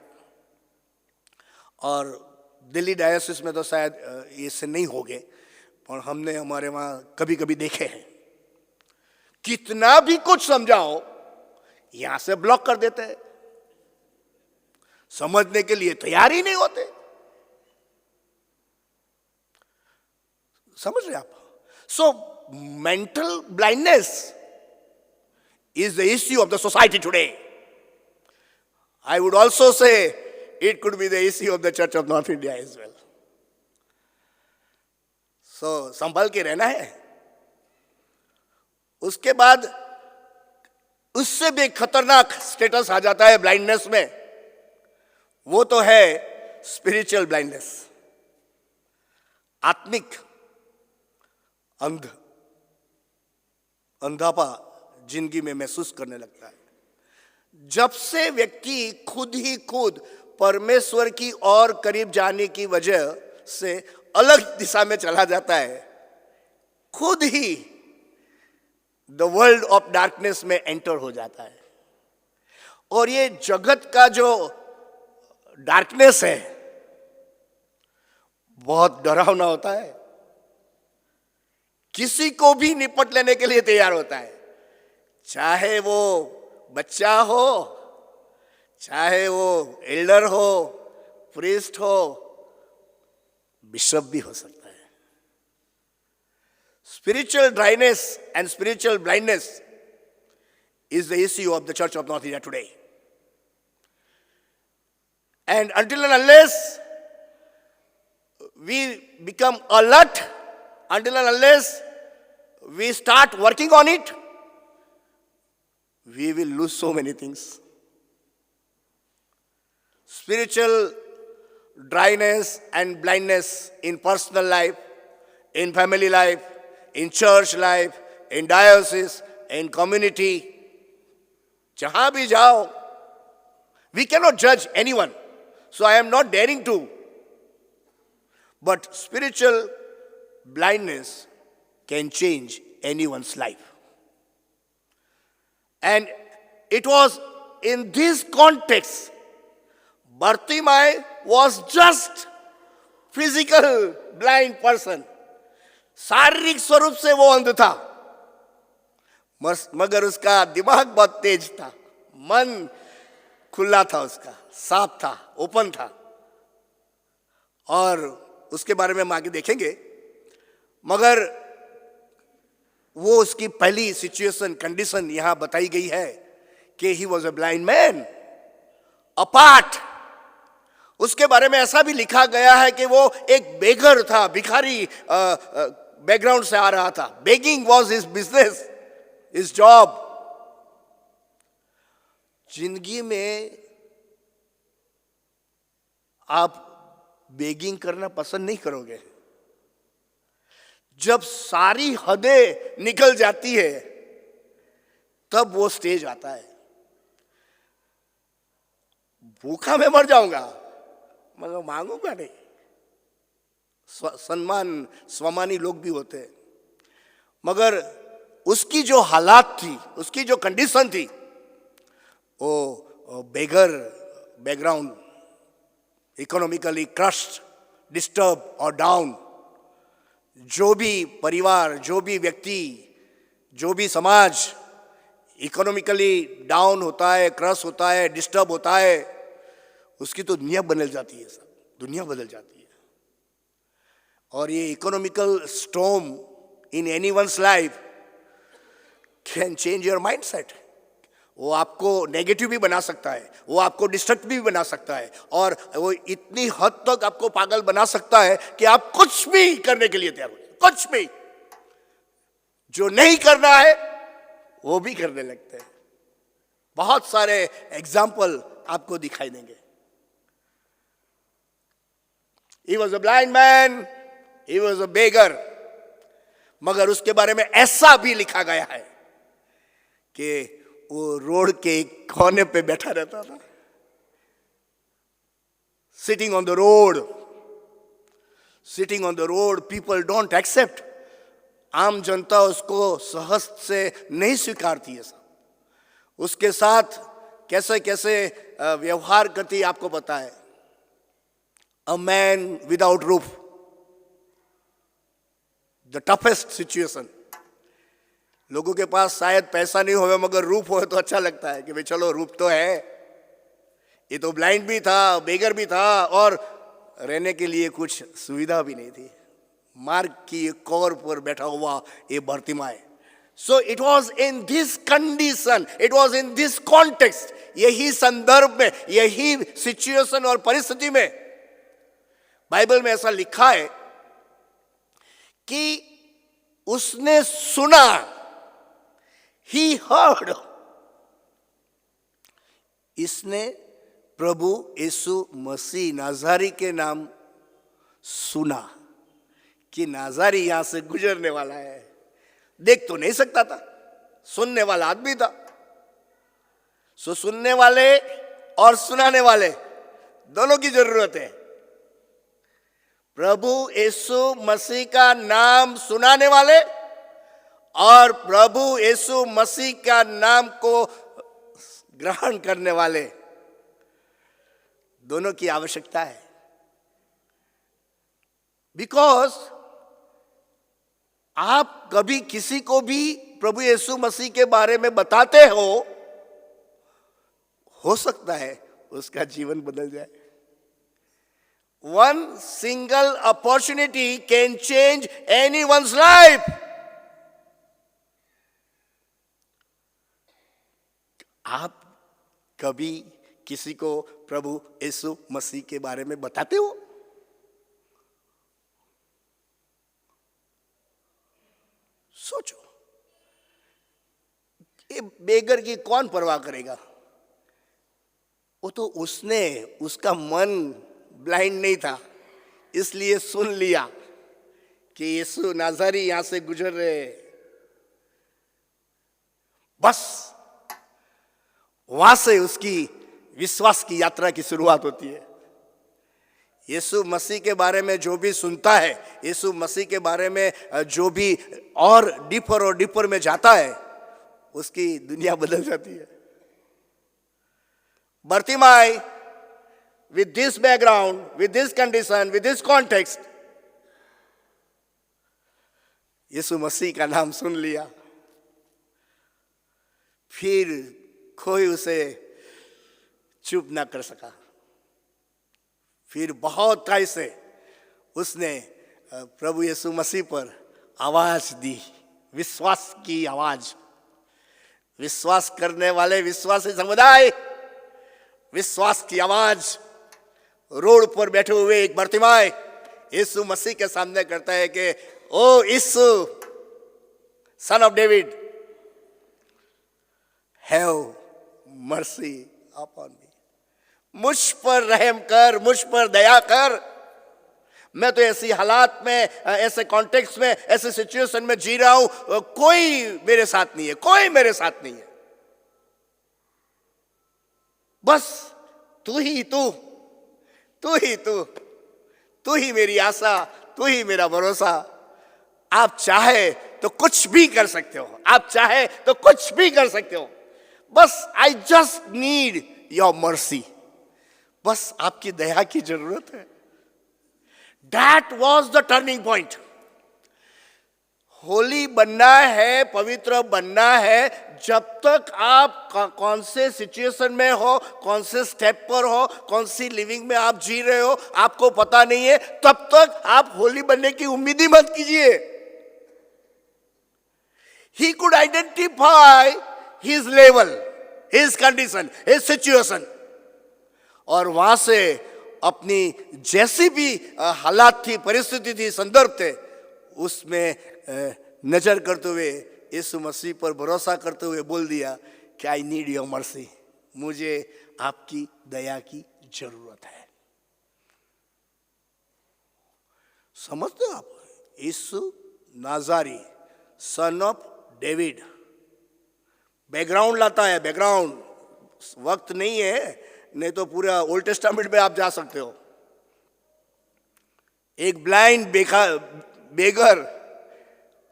और दिल्ली डायोसिस में तो शायद इससे नहीं होगे, पर हमने हमारे वहां कभी कभी देखे हैं. कितना भी कुछ समझाओ यहां से ब्लॉक कर देते हैं, समझने के लिए तैयार ही नहीं होते. समझ रहे आप? So mental blindness is the issue of the society today. I would also say it could be the issue of the Church of North India as well. So संभल के रहना है. उसके बाद उससे भी खतरनाक स्टेटस आ जाता है ब्लाइंडनेस में. वो तो है स्पिरिचुअल ब्लाइंडनेस, आत्मिक अंधापा जिंदगी में महसूस करने लगता है. जब से व्यक्ति खुद ही खुद परमेश्वर की और करीब जाने की वजह से अलग दिशा में चला जाता है, खुद ही द वर्ल्ड ऑफ डार्कनेस में एंटर हो जाता है. और ये जगत का जो डार्कनेस है बहुत डरावना होता है. किसी को भी निपट लेने के लिए तैयार होता है, चाहे वो बच्चा हो, चाहे वो एल्डर हो, प्रीस्ट हो, बिशप भी हो सकता है. Spiritual dryness and spiritual blindness is the issue of the Church of North India today. And until and unless we become alert, until and unless we start working on it, we will lose so many things. Spiritual dryness and blindness in personal life, in family life, in church life, in diocese, in community, jahan bhi jao, we cannot judge anyone. So I am not daring to. But spiritual blindness can change anyone's life. And it was in this context, Bartimaeus was just physical blind person. शारीरिक स्वरूप से वो अंध था, मगर उसका दिमाग बहुत तेज था, मन खुला था, उसका साफ था, ओपन था. और उसके बारे में हम आगे देखेंगे. मगर वो उसकी पहली सिचुएशन, कंडीशन यहां बताई गई है कि he was a blind man apart. उसके बारे में ऐसा भी लिखा गया है कि वो एक बेगर था, भिखारी बैकग्राउंड से आ रहा था. Begging was his business, his job. जिंदगी में आप बेगिंग करना पसंद नहीं करोगे. जब सारी हदें निकल जाती है तब वो स्टेज आता है. भूखा मैं मर जाऊंगा मगर मांगूंगा नहीं. सम्मान स्वामानी लोग भी होते हैं, मगर उसकी जो हालात थी, उसकी जो कंडीशन थी, वो बेगर बैकग्राउंड, इकोनॉमिकली क्रश्ड, डिस्टर्ब और डाउन. जो भी परिवार, जो भी व्यक्ति, जो भी समाज इकोनॉमिकली डाउन होता है, क्रश होता है, डिस्टर्ब होता है, उसकी तो दुनिया बदल जाती है. सब दुनिया बदल जाती है. और ये economical storm in anyone's life can change your mindset. वो आपको नेगेटिव भी बना सकता है, वो आपको डिस्ट्रक्टिव भी बना सकता है, और वो इतनी हद तक आपको पागल बना सकता है कि आप कुछ भी करने के लिए तैयार हो जाए. कुछ भी जो नहीं करना है वो भी करने लगते हैं. बहुत सारे एग्जाम्पल आपको दिखाई देंगे. He was a blind man, he was a beggar. मगर उसके बारे में ऐसा भी लिखा गया है कि वो रोड के एक कोने पे बैठा रहता था. Sitting on the road. Sitting on the road, people don't accept. आम जनता उसको सहज से नहीं स्वीकारती है. सब उसके साथ कैसे कैसे व्यवहार करती है आपको पता है. A man without roof, the toughest situation. लोगों के पास शायद पैसा नहीं होवे मगर रूप हो तो अच्छा लगता है कि भाई चलो रूप तो है. ये तो ब्लाइंड भी था, बेगर भी था, और रहने के लिए कुछ सुविधा भी नहीं थी. मार्ग की कवर पर बैठा हुआ ये Bartimaeus. So it was in this condition, it was in this context, यही संदर्भ में, यही सिचुएशन और परिस्थिति में बाइबल में ऐसा लिखा है कि उसने सुना. He heard. इसने प्रभु यीशु मसीह नाज़ारी के नाम सुना कि नाज़ारी यहां से गुजरने वाला है. देख तो नहीं सकता था, सुनने वाला आदमी था. सो सुनने वाले और सुनाने वाले दोनों की जरूरत है. प्रभु यीशु मसीह का नाम सुनाने वाले और प्रभु यीशु मसीह का नाम को ग्रहण करने वाले, दोनों की आवश्यकता है. बिकॉज आप कभी किसी को भी प्रभु यीशु मसीह के बारे में बताते हो सकता है उसका जीवन बदल जाए. One single opportunity can change anyone's life. आप कभी किसी को प्रभु यीशु मसीह के बारे में बताते हो? सोचो, ये बेगर की कौन परवाह करेगा? वो तो उसका मन ब्लाइंड नहीं था, इसलिए सुन लिया कि यीशु नाज़री यहां से गुजर रहे। बस वहां से उसकी विश्वास की यात्रा की शुरुआत होती है। यीशु मसीह के बारे में जो भी सुनता है, यीशु मसीह के बारे में जो भी और डीपर में जाता है, उसकी दुनिया बदल जाती है। Bartimaeus, with this background, with this condition, with this context, यीशु मसीह का नाम सुन लिया, फिर कोई उसे चुप ना कर सका। फिर बहुत टाइम से उसने प्रभु यीशु मसीह पर आवाज दी, विश्वास की आवाज। विश्वास करने वाले विश्वासी समुदाय, विश्वास की आवाज रोड पर बैठे हुए एक बर्तिमाई यीशु मसीह के सामने करता है कि ओ यीशु, son of David, have mercy upon me, मुझ पर रहम कर, मुझ पर दया कर। मैं तो ऐसी हालात में, ऐसे कॉन्टेक्स्ट में, ऐसे सिचुएशन में जी रहा हूं, कोई मेरे साथ नहीं है, कोई मेरे साथ नहीं है। बस तू ही तू, तू ही तू, तू ही मेरी आशा, तू ही मेरा भरोसा। आप चाहे तो कुछ भी कर सकते हो, आप चाहे तो कुछ भी कर सकते हो। बस I just need your mercy, बस आपकी दया की जरूरत है। That was the turning point. Holi बनना है, पवित्र बनना है, जब तक आप कौन से सिचुएशन में हो, कौन से स्टेप पर हो, कौन सी लिविंग में आप जी रहे हो, आपको पता नहीं है, तब तक आप होली बनने की उम्मीद ही मत कीजिए। He could identify his level, his condition, his situation, और वहां से अपनी जैसी भी हालात थी, परिस्थिति थी, संदर्भ थे, उसमें नजर करते हुए यीशु मसीह पर भरोसा करते हुए बोल दिया कि आई नीड योर मर्सी, मुझे आपकी दया की जरूरत है। समझते हो आप? यीशु नाज़री, सन ऑफ डेविड, बैकग्राउंड लाता है, बैकग्राउंड। वक्त नहीं है, नहीं तो पूरा ओल्ड टेस्टामेंट में आप जा सकते हो। एक ब्लाइंड बेगर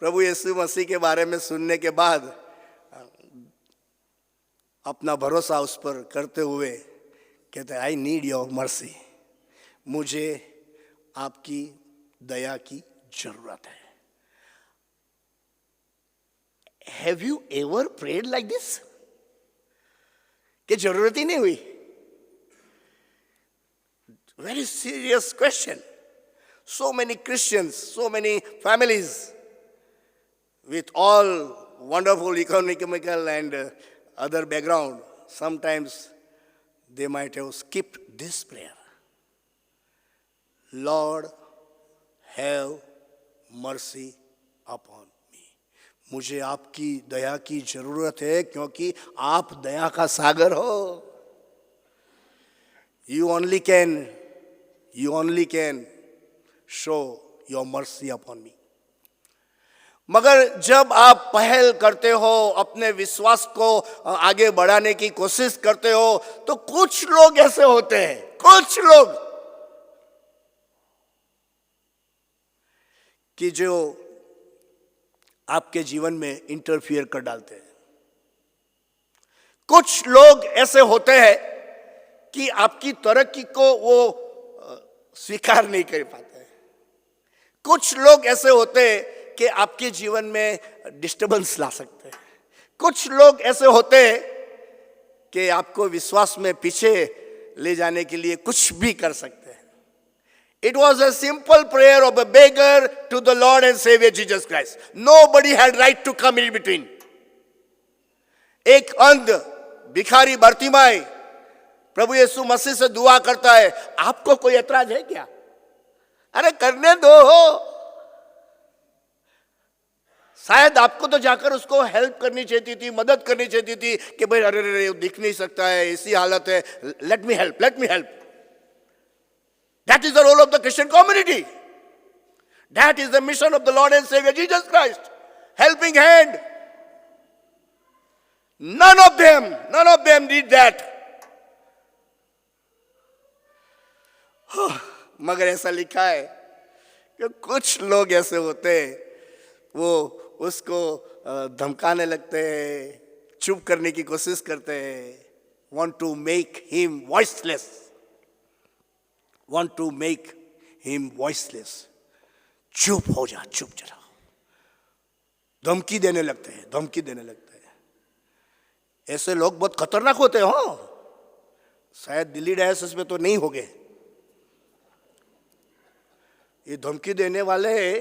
प्रभु यीशु मसीह के बारे में सुनने के बाद अपना भरोसा उस पर करते हुए कहते हैं आई नीड योर मर्सी, मुझे आपकी दया की जरूरत है। Have you ever prayed like this? कि जरूरत ही नहीं हुई? Very serious question. So many Christians, so many families with all wonderful economical and other background, sometimes they might have skipped this prayer. Lord, have mercy upon me. मुझे आपकी दया की जरूरत है, क्योंकि आप दया का सागर हो। You only can show your mercy upon me. मगर जब आप पहल करते हो, अपने विश्वास को आगे बढ़ाने की कोशिश करते हो, तो कुछ लोग ऐसे होते हैं, कुछ लोग कि जो आपके जीवन में इंटरफियर कर डालते हैं। कुछ लोग ऐसे होते हैं कि आपकी तरक्की को वो स्वीकार नहीं कर पाते। कुछ लोग ऐसे होते हैं कि आपके जीवन में डिस्टर्बेंस ला सकते हैं। कुछ लोग ऐसे होते हैं कि आपको विश्वास में पीछे ले जाने के लिए कुछ भी कर सकते हैं। It was a simple prayer of a beggar to the Lord and Savior Jesus Christ. Nobody had right to come in between. एक अंध भिखारी बर्तिमाई प्रभु यीशु मसीह से दुआ करता है, आपको कोई ऐतराज है क्या? अरे करने दो। शायद आपको तो जाकर उसको हेल्प करनी चाहिए थी, मदद करनी चाहिए थी कि भाई अरे अरे दिख नहीं सकता है, ऐसी हालत है, let me help, let me help. That is the role of the Christian community. That is the mission of the Lord and saviour Jesus Christ, helping hand. None of them did that. मगर ऐसा लिखा है कि कुछ लोग ऐसे होते हैं, वो उसको धमकाने लगते हैं, चुप करने की कोशिश करते हैं, want to make him voiceless, want to make him voiceless। चुप हो जा, चुप जरा, धमकी देने लगते हैं, धमकी देने लगते हैं। ऐसे लोग बहुत खतरनाक होते हैं। हो शायद दिल्ली डायसिस में तो नहीं होंगे। ये धमकी देने वाले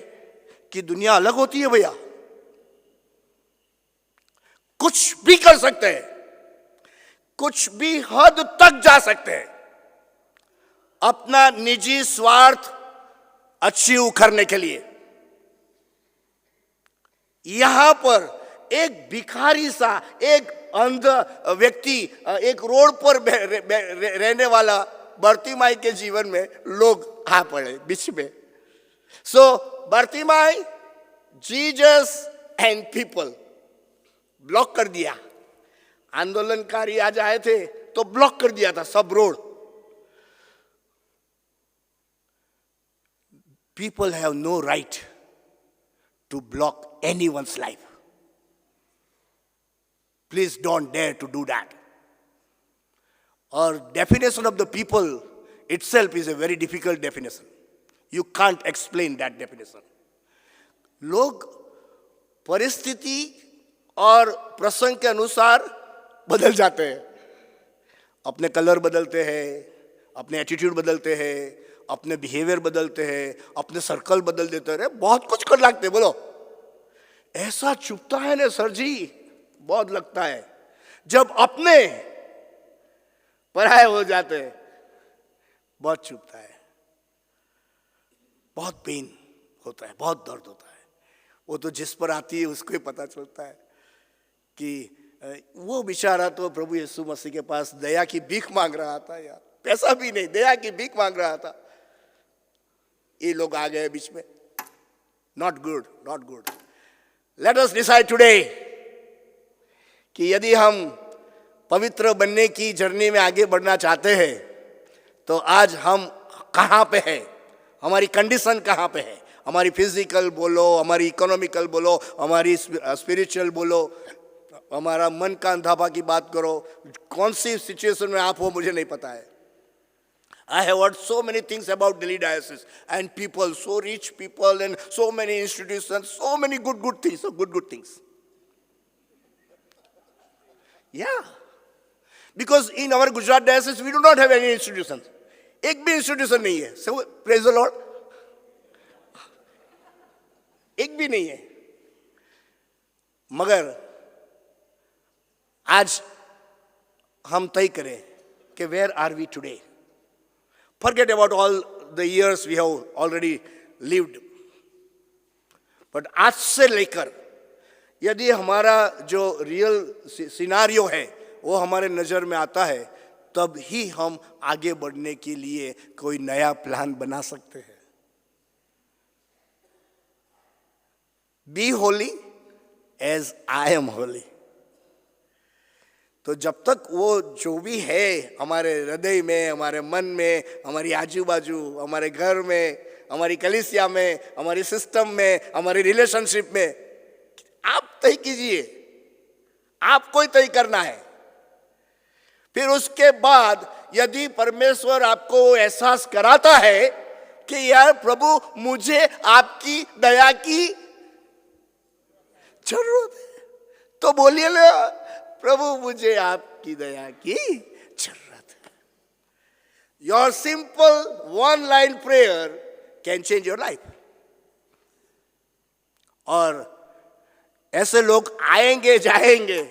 की दुनिया अलग होती है भैया, कुछ भी कर सकते हैं, कुछ भी हद तक जा सकते हैं अपना निजी स्वार्थ अचीव करने के लिए। यहां पर एक भिखारी सा, एक अंध व्यक्ति, एक रोड पर रहने वाला बर्तिमाई के जीवन में लोग आ पड़े बीच में। सो Bartimaeus, Jesus and people block कर दिया। आंदोलनकारी आज आए थे तो ब्लॉक कर दिया था सब road. People have no right to block anyone's life. Please don't dare to do that. और definition of the people itself is a very difficult definition. You can't explain that definition. लोग परिस्थिति और प्रसंग के अनुसार बदल जाते हैं, अपने कलर बदलते हैं, अपने एटीट्यूड बदलते हैं, अपने बिहेवियर बदलते हैं, अपने सर्कल बदल देते हैं, बहुत कुछ कर लगते हैं। बोलो ऐसा चुभता है ना सर जी, बहुत लगता है जब अपने पराये हो जाते हैं, बहुत चुभता है, बहुत पेन होता है, बहुत दर्द होता है। वो तो जिस पर आती है उसको ही पता चलता है कि वो बेचारा तो प्रभु यीशु मसीह के पास दया की भीख मांग रहा था यार, पैसा भी नहीं, दया की भीख मांग रहा था। ये लोग आ गए बीच में। Not good, not good. Let us decide today कि यदि हम पवित्र बनने की जर्नी में आगे बढ़ना चाहते हैं तो आज हम कहाँ पे हैं, हमारी कंडीशन कहाँ पे है। हमारी फिजिकल बोलो, हमारी इकोनॉमिकल बोलो, हमारी स्पिरिचुअल बोलो, हमारा मन का अंधापा की बात करो, कौन सी सिचुएशन में आप हो मुझे नहीं पता है। I have heard so many things about Delhi diocese and people, so rich people and so many institutions, so many good things, so good things. Yeah. Because in our Gujarat diocese we do not have any institutions. एक भी इंस्टीट्यूशन नहीं है। So praise the Lord. एक भी नहीं है। मगर आज हम तय करें कि where are we today? Forget about all the years we have already lived. But आज से लेकर यदि हमारा जो रियल सिनारियो है वो हमारे नजर में आता है, तब ही हम आगे बढ़ने के लिए कोई नया प्लान बना सकते हैं। Be holy as I am holy. तो जब तक वो जो भी है हमारे हृदय में, हमारे मन में, हमारी आजू बाजू, हमारे घर में, हमारी कलीसिया में, हमारी सिस्टम में, हमारी रिलेशनशिप में, आप तय कीजिए, आपको ही तय करना है। फिर उसके बाद यदि परमेश्वर आपको एहसास कराता है कि यार प्रभु मुझे आपकी दया की जरूरत है, तो बोलिए ना प्रभु मुझे आपकी दया की जरूरत है। Your simple one line prayer can change your life. और ऐसे लोग आएंगे जाएंगे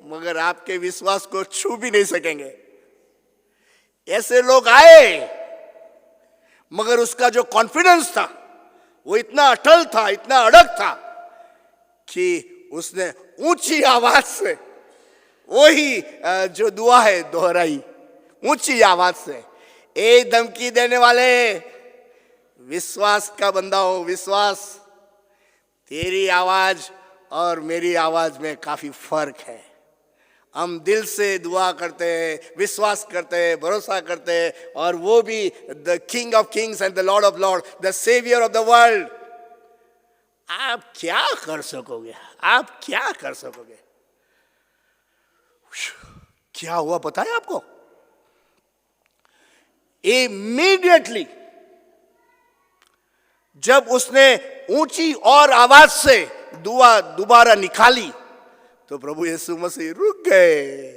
मगर आपके विश्वास को छू भी नहीं सकेंगे। ऐसे लोग आए, मगर उसका जो कॉन्फिडेंस था वो इतना अटल था, इतना अड़ग था कि उसने ऊंची आवाज से वही जो दुआ है दोहराई, ऊंची आवाज से। ए धमकी देने वाले, विश्वास का बंदा हो, विश्वास। तेरी आवाज और मेरी आवाज में काफी फर्क है। हम दिल से दुआ करते हैं, विश्वास करते हैं, भरोसा करते हैं, और वो भी the king of kings and the Lord of Lord, the saviour of the world. आप क्या कर सकोगे? आप क्या कर सकोगे? क्या हुआ पता है आपको? इमीडिएटली जब उसने ऊंची और आवाज से दुआ दोबारा निकाली तो प्रभु यीशु मसीह रुक गए।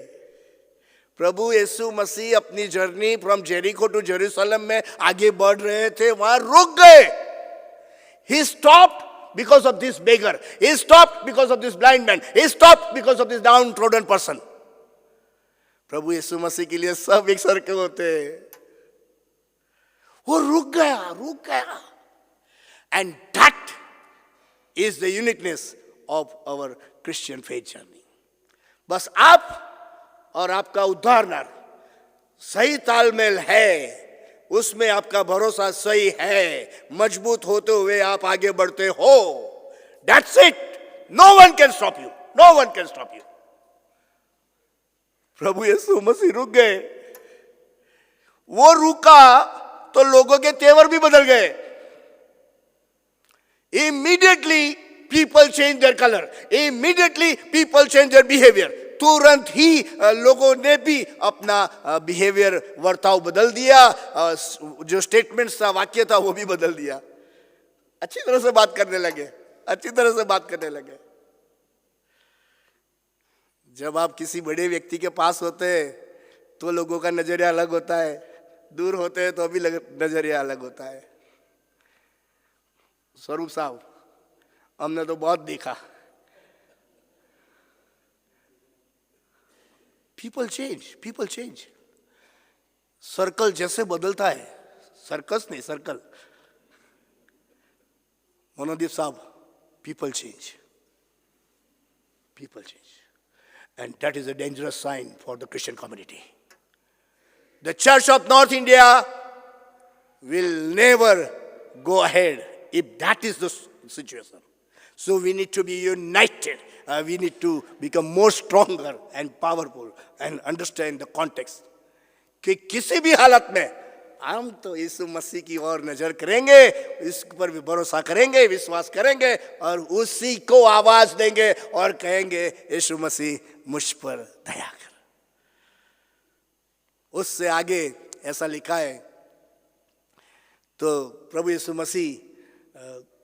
प्रभु यीशु मसीह अपनी journey from Jericho to Jerusalem में आगे बढ़ रहे थे, वहां रुक गए। He stopped because of this beggar. He stopped because of this blind man. He stopped because of this downtrodden person. प्रभु यीशु मसीह के लिए सब एक सर के होते हैं। वो रुक गया। And that is the uniqueness of our Christian faith journey. बस आप और आपका उद्धारनार सही तालमेल है, उसमें आपका भरोसा सही है, मजबूत होते हुए आप आगे बढ़ते हो। That's it. No one can stop you. No one can stop you. प्रभु यीशु मसीह रुक गए। वो रुका तो लोगों के तेवर भी बदल गए। Immediately people change their color. Immediately people change their behavior. तुरंत ही लोगों ने भी अपना बिहेवियर, वर्ताव बदल दिया। जो स्टेटमेंट्स था, वाक्य था, वो भी बदल दिया। अच्छी तरह से बात करने लगे। जब आप किसी बड़े व्यक्ति के पास होते हैं तो लोगों का नजरिया अलग होता है, दूर होते हैं तो भी नजरिया अलग होता है। स्वरूप साहब, हमने तो बहुत देखा। People change. सर्कल जैसे बदलता है, सर्कस नहीं, सर्कल। मनोदीप साहब, people change. And that is a dangerous sign for the Christian community. The Church of North India will never go ahead if that is the situation. So we need to be united. We need to become more stronger and powerful and understand the context. कि किसी भी हालत में हम तो यीशु मसीह की ओर नजर करेंगे, इस पर भी भरोसा करेंगे, विश्वास करेंगे और उसी को आवाज देंगे और कहेंगे, यीशु मसीह मुझ पर दया कर। उससे आगे ऐसा लिखा है, तो प्रभु यीशु मसीह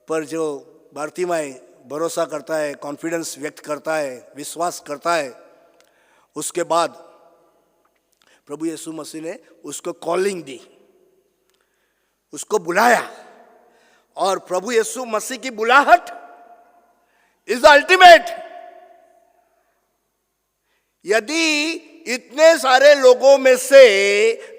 पर जो बारतिमाई भरोसा करता है, कॉन्फिडेंस व्यक्त करता है, विश्वास करता है, उसके बाद प्रभु यीशु मसीह ने उसको कॉलिंग दी, उसको बुलाया। और प्रभु यीशु मसीह की बुलाहट इज द अल्टीमेट। यदि इतने सारे लोगों में से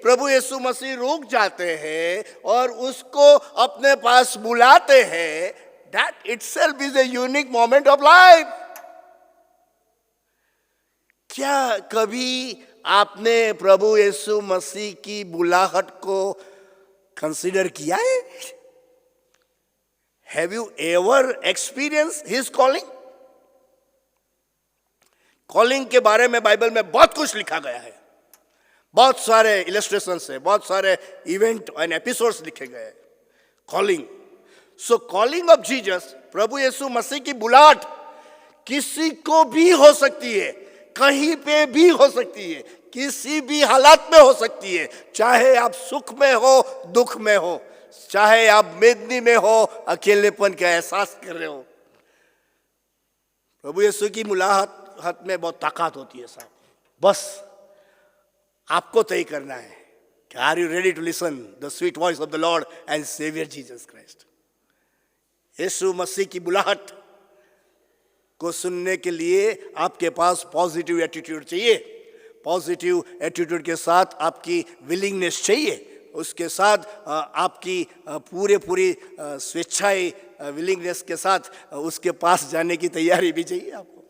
प्रभु यीशु मसीह रुक जाते हैं और उसको अपने पास बुलाते हैं, that itself is a unique moment of life. क्या कभी आपने प्रभु यीशु मसीह की बुलाहट को कंसीडर किया है? Have you ever experienced his calling? Calling के बारे में बाइबल में बहुत कुछ लिखा गया है, बहुत सारे इलस्ट्रेशंस है, बहुत सारे इवेंट एंड एपिसोड्स लिखे गए हैं। Calling, so calling of Jesus, प्रभु यीशु मसीह की बुलाहट किसी को भी हो सकती है, कहीं पे भी हो सकती है, किसी भी हालात में हो सकती है। चाहे आप सुख में हो, दुख में हो, चाहे आप बेदनी में हो, अकेलेपन का एहसास कर रहे हो, प्रभु यीशु की बुलाहट में बहुत ताकत होती है साहब। बस आपको तय करना है कि are you ready to listen the sweet voice of the Lord and saviour Jesus Christ. यीशु मसीह की बुलाहट को सुनने के लिए आपके पास पॉजिटिव एटीट्यूड चाहिए, पॉजिटिव एटीट्यूड के साथ आपकी विलिंगनेस चाहिए, उसके साथ आपकी पूरी स्वेच्छाएं विलिंगनेस के साथ उसके पास जाने की तैयारी भी चाहिए आपको.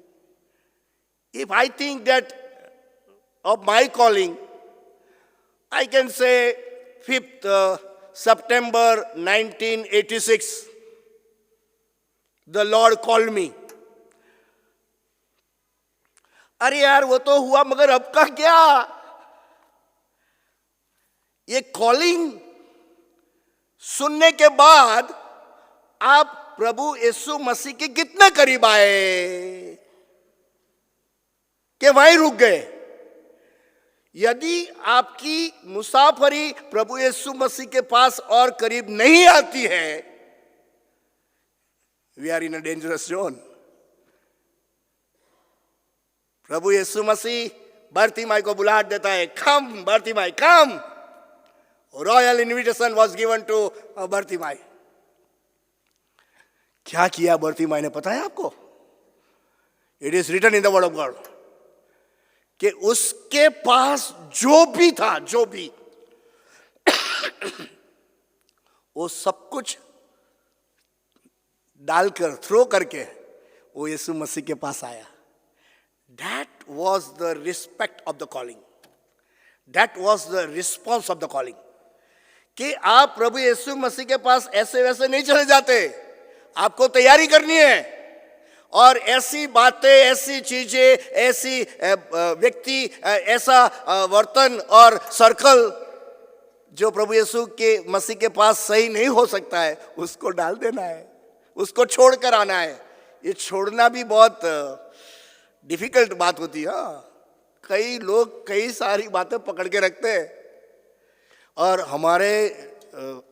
If I think that of my calling, I can say 5th September 1986, the Lord called me. अरे यार वो तो हुआ, मगर अब का क्या? ये कॉलिंग सुनने के बाद आप प्रभु यीशु मसीह के कितने करीब आए कि वहीं रुक गए? यदि आपकी मुसाफरी प्रभु यीशु मसीह के पास और करीब नहीं आती है, we are in a dangerous zone. प्रभु यीशु मसीह बर्तिमाई को बुलाहट देता है, come Bartimaeus come. Royal invitation was given to Bartimaeus. क्या किया बर्तिमाई ने पता है आपको? It is written in the word of God कि उसके पास जो भी था, जो भी वो सब कुछ डालकर थ्रो करके वो यीशु मसीह के पास आया. That was the respect of the calling. That was the response of the calling. कि आप प्रभु यीशु मसीह के पास ऐसे वैसे नहीं चले जाते, आपको तैयारी करनी है. और ऐसी बातें, ऐसी चीजें, ऐसी व्यक्ति, ऐसा वर्तन और सर्कल जो प्रभु यीशु के मसीह के पास सही नहीं हो सकता है, उसको डाल देना है, उसको छोड़ कर आना है. ये छोड़ना भी बहुत डिफिकल्ट बात होती है. कई लोग कई सारी बातें पकड़ के रखते हैं. और हमारे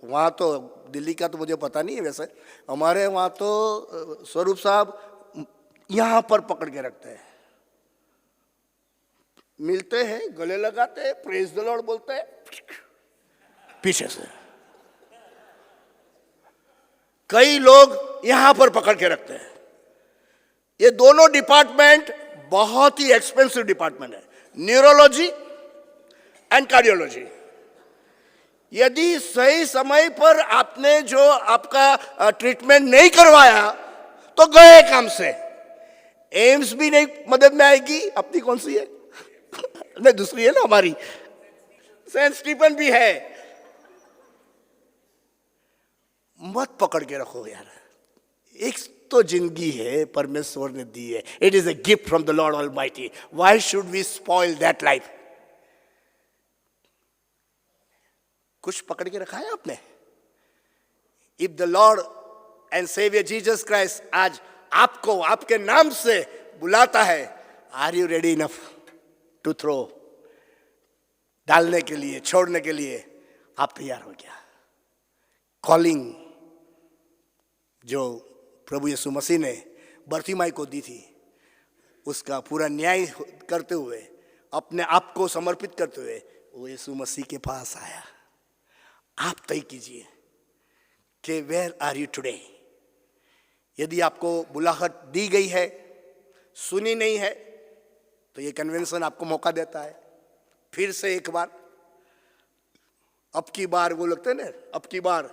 वहाँ तो, दिल्ली का तो मुझे पता नहीं है, वैसे हमारे वहाँ तो स्वरूप साहब यहाँ पर पकड़ के रखते हैं. मिलते हैं, गले लगाते हैं, प्रेज द लॉर्ड बोलते हैं, पीछे से. कई लोग यहाँ पर पकड़ के रखते हैं. ये दोनों डिपार्टमेंट बहुत ही एक्सपेंसिव डिपार्टमेंट है, न्यूरोलॉजी एंड कार्डियोलॉजी. यदि सही समय पर आपने जो आपका ट्रीटमेंट नहीं करवाया तो गए काम से. एम्स भी नहीं मदद में आएगी. अपनी कौन सी है? नहीं, दूसरी है ना हमारी, सेंट स्टीफन भी है. मत पकड़ के रखो यार. एक तो जिंदगी है परमेश्वर ने दी है. It is a gift from the Lord almighty. Why should we spoil that life? कुछ पकड़ के रखा है आपने? If the Lord and saviour Jesus Christ आज आपको आपके नाम से बुलाता है, are you ready enough to throw? डालने के लिए, छोड़ने के लिए आप तैयार हो गया? कॉलिंग जो प्रभु यीशु मसीह ने बर्तिमाई को दी थी, उसका पूरा न्याय करते हुए, अपने आप को समर्पित करते हुए वो यीशु मसीह के पास आया. आप तय कीजिए कि वेयर आर यू टुडे. यदि आपको बुलाहट दी गई है, सुनी नहीं है, तो ये कन्वेंशन आपको मौका देता है फिर से एक बार. अब की बार वो लगता है ना, अब की बार,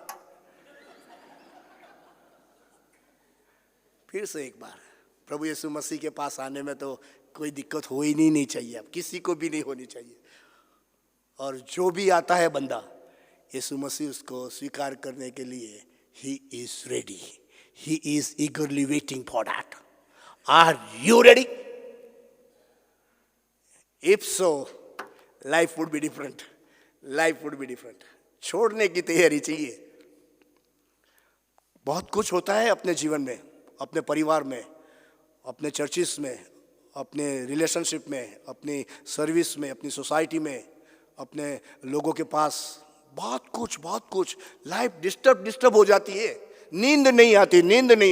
फिर से एक बार प्रभु यीशु मसीह के पास आने में तो कोई दिक्कत हो ही नहीं चाहिए. अब किसी को भी नहीं होनी चाहिए. और जो भी आता है बंदा, यीशु मसीह उसको स्वीकार करने के लिए he is ready. He is eagerly waiting for that. Are you ready? If so, life would be different. Life would be different. छोड़ने की तैयारी चाहिए. बहुत कुछ होता है अपने जीवन में, अपने परिवार में, अपने चर्चिस में, अपने रिलेशनशिप में, अपनी सर्विस में, अपनी सोसाइटी में, अपने लोगों के पास. बहुत कुछ लाइफ डिस्टर्ब हो जाती है. नींद नहीं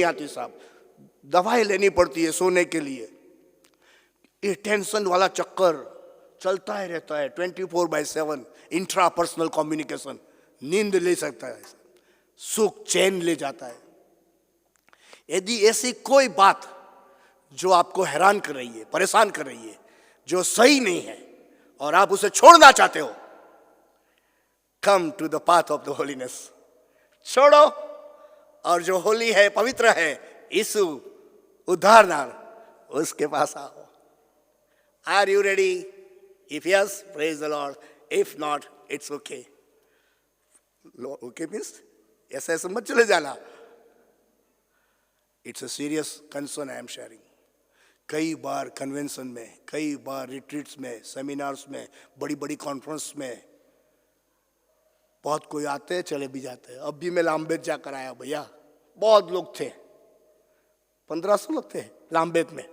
आती साहब. दवाई लेनी पड़ती है सोने के लिए. ये टेंशन वाला चक्कर चलता ही रहता है 24/7. Intra personal communication. नींद ले सकता है, सुख चैन ले जाता है. यदि ऐसी कोई बात जो आपको हैरान कर रही है, परेशान कर रही है, जो सही नहीं है, और आप उसे छोड़ना चाहते हो, come to the path of the holiness. छोड़ो और जो होली है, पवित्र है, यीशु उद्धारदार, उसके पास आओ। Are you ready? If yes, praise the Lord, if not, it's okay. Okay means ऐसा ऐसा मत चले जाना। It's a serious concern I am sharing. कई बार कन्वेंशन में, कई बार रिट्रीट्स में, सेमिनार्स में, बड़ी बड़ी कॉन्फ्रेंस में बहुत कोई आते हैं, चले भी जाते हैं। अब भी मैं लामबेत जाकर आया भैया, बहुत लोग थे, 1500 लोग थे लामबेत में।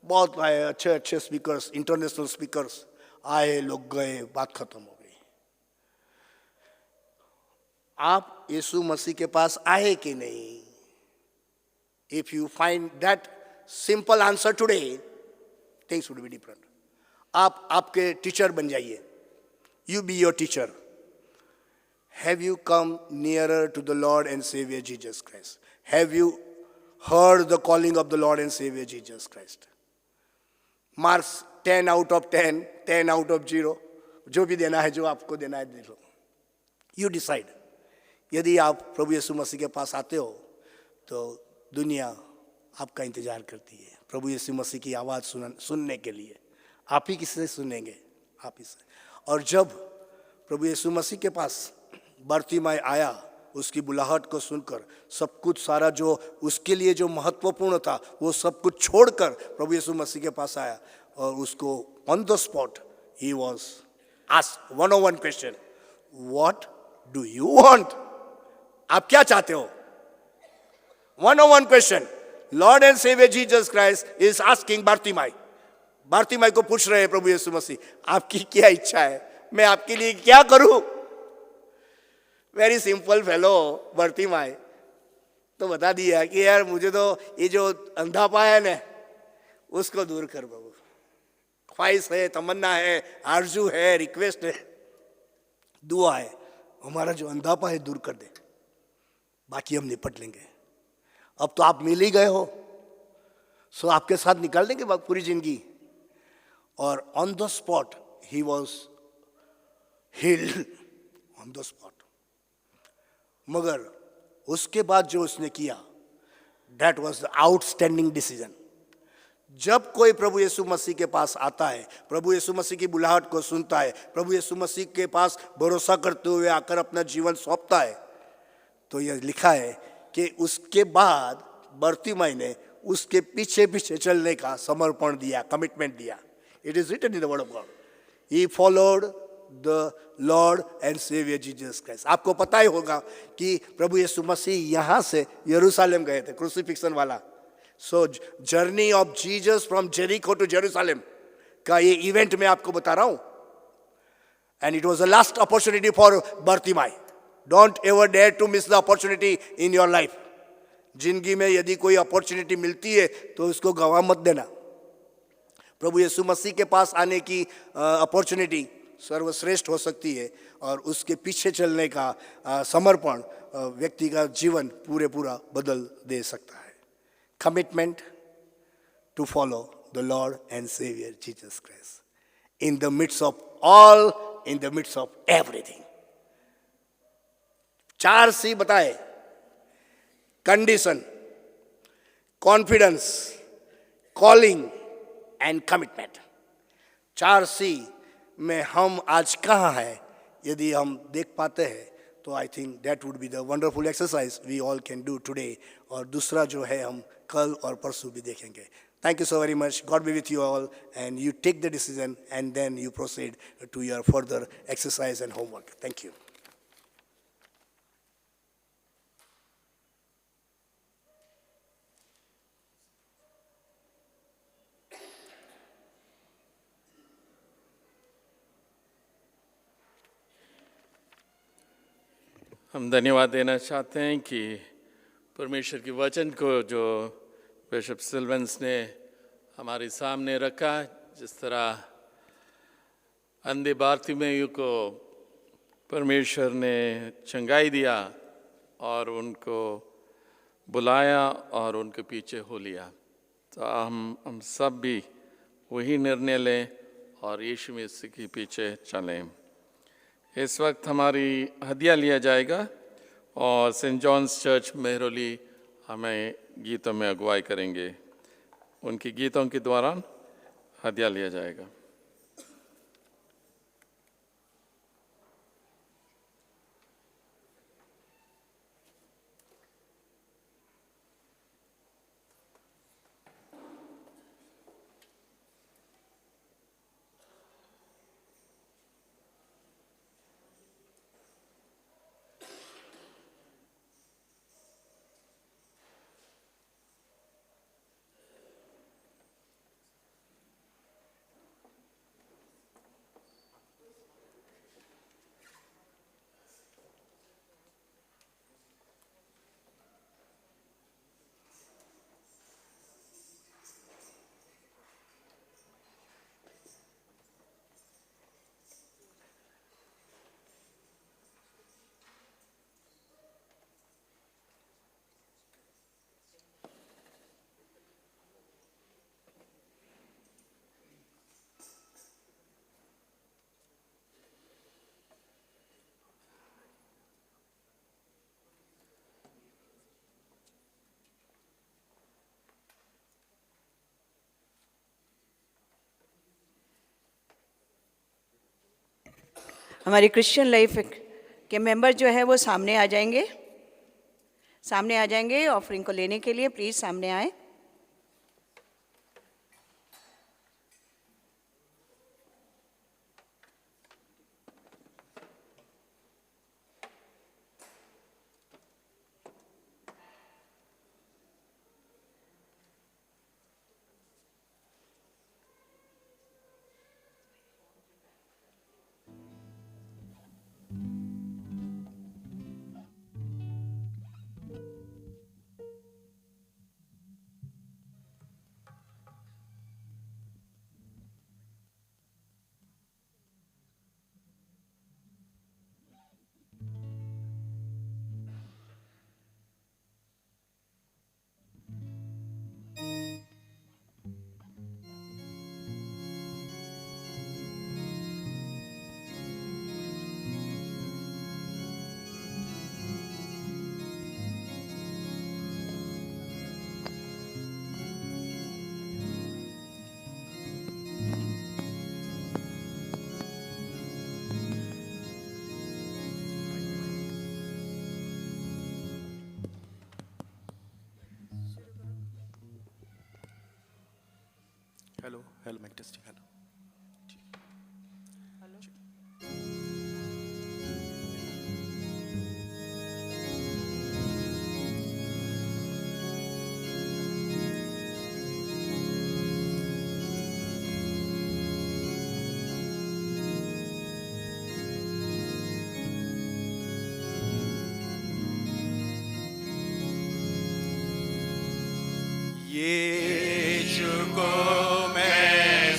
बहुत आए, अच्छे अच्छे स्पीकर्स, इंटरनेशनल स्पीकर्स आए, लोग गए, बात खत्म हो गई। आप यीशु मसीह के पास आए कि नहीं? If you find that simple answer today, things would be different. आप आपके टीचर बन जाइए। You be your teacher. Have you come nearer to the Lord and Savior Jesus Christ? Have you heard the calling of the Lord and Savior Jesus Christ? Marks 10 out of 10, 10 out of 0, जो भी देना है, जो आपको देना है दे लो। You decide. यदि आप प्रभु यीशु मसीह के पास आते हो तो दुनिया आपका इंतजार करती है प्रभु यीशु मसीह की आवाज़ सुनने के लिए। आप ही किससे सुनेंगे? आप ही से। और जब प्रभु यीशु मसीह के पास बर्तिमाई आया, उसकी बुलाहट को सुनकर सब कुछ, सारा जो उसके लिए जो महत्वपूर्ण था, वो सब कुछ छोड़कर प्रभु यीशु मसीह के पास आया और उसको ऑन द स्पॉट ही was asked 101 question, what do you want? आप क्या चाहते हो? 101 question Lord and saviour Jesus Christ is asking Bartimaeus. Bartimaeus को पूछ रहे हैं प्रभु यीशु मसीह, आपकी क्या इच्छा है? मैं आपके लिए क्या करूं? वेरी सिंपल फेलो बार्तिमाई तो बता दिया कि यार मुझे तो ये जो अंधा पाया है ना, उसको दूर कर बाबू। ख्वाहिश है, तमन्ना है, आरजू है, रिक्वेस्ट है, दुआ है, हमारा जो अंधापा है दूर कर दे, बाकी हम निपट लेंगे। अब तो आप मिल ही गए हो, सो आपके साथ निकाल देंगे पूरी जिंदगी। और on the spot he was healed on the spot. मगर उसके बाद जो उसने किया, that was the outstanding decision. जब कोई प्रभु यीशु मसीह के पास आता है, प्रभु यीशु मसीह की बुलाहट को सुनता है, प्रभु यीशु मसीह के पास भरोसा करते हुए आकर अपना जीवन सौंपता है, तो यह लिखा है कि उसके बाद बर्तिमाई ने उसके पीछे पीछे चलने का समर्पण दिया, कमिटमेंट दिया। It is written in the word of God, he followed the Lord and saviour Jesus Christ. आपको पता ही होगा कि प्रभु यीशु मसीह यहाँ से यरूशलेम गए थे, क्रूसिफिक्शन वाला। So journey of Jesus from Jericho to Jerusalem का ये इवेंट मैं आपको बता रहा हूँ। And it was the last opportunity for Bartimaeus. Don't ever dare to miss the opportunity in your life. जिंदगी में यदि कोई अपॉर्चुनिटी मिलती है तो उसको गंवा मत देना। प्रभु यीशु मसीह के पास आने की अपॉर्चुनिटी सर्वश्रेष्ठ हो सकती है, और उसके पीछे चलने का समर्पण व्यक्ति का जीवन पूरा बदल दे सकता है। Commitment to follow the Lord and saviour Jesus Christ in the midst of all, in the midst of everything. 4 C बताए, condition, confidence, calling and commitment. 4 C में हम आज कहाँ हैं यदि हम देख पाते हैं तो I think that would be the wonderful exercise we all can do today. और दूसरा जो है हम कल और परसों भी देखेंगे। Thank you so very much. God be with you all and you take the decision and then you proceed to your further exercise and homework. Thank you. हम धन्यवाद देना चाहते हैं कि परमेश्वर के वचन को जो बिशप सिल्वेंस ने हमारे सामने रखा, जिस तरह अंधे बार्तिमेयु को परमेश्वर ने चंगाई दिया और उनको बुलाया और उनके पीछे हो लिया, तो हम सब भी वही निर्णय लें और यीशु मसीह के पीछे चलें। इस वक्त हमारी हदिया लिया जाएगा और सेंट जॉन्स चर्च मेहरौली हमें गीतों में अगुवाई करेंगे। उनके गीतों के दौरान हदिया लिया जाएगा। हमारी क्रिश्चियन लाइफ के मेंबर जो है वो सामने आ जाएंगे, ऑफरिंग को लेने के लिए। प्लीज़ सामने आए। Hello mike testing. हेलो यीशु को मैं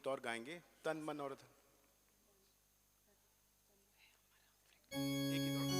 गीत और गाएंगे, तन मन और धन। एक गीत और।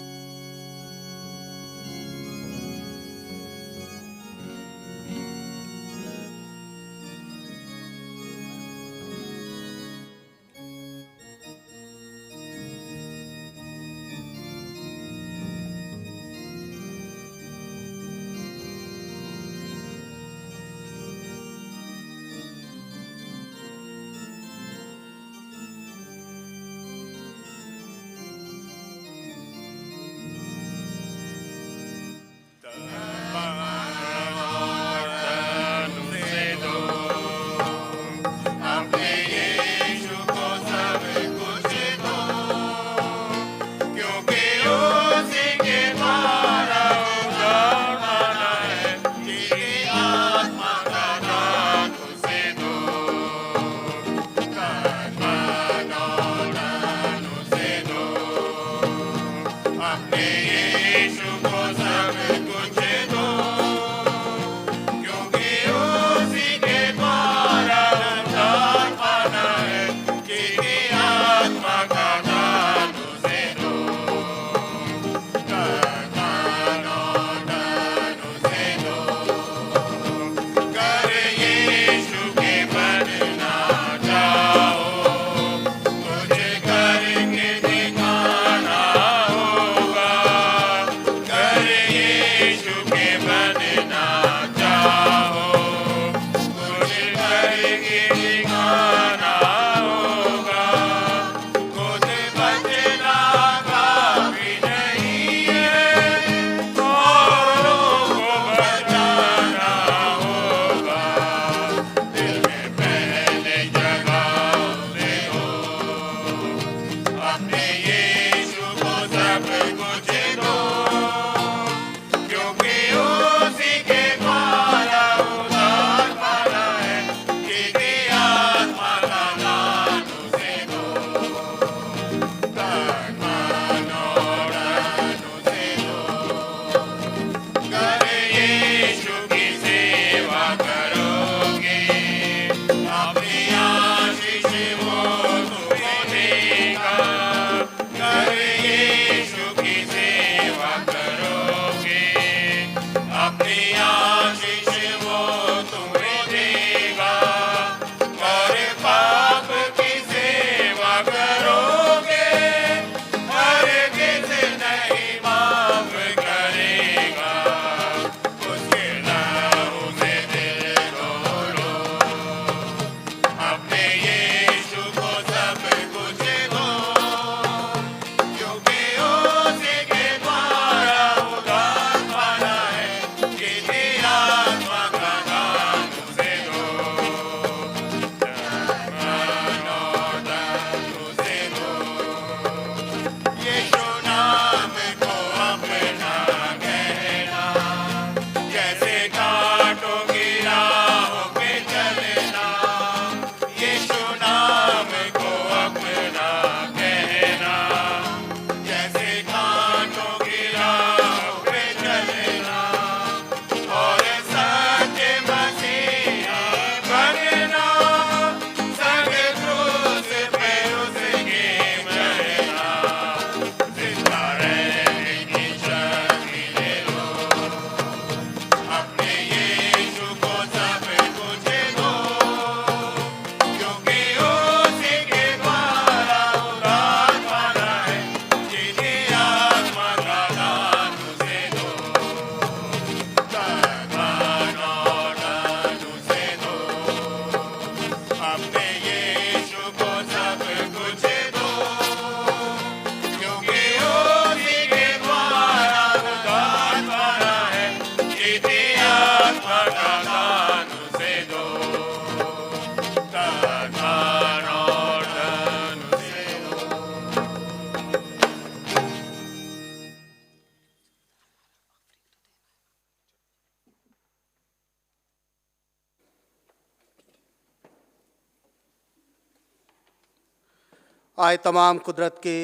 आए तमाम कुदरत के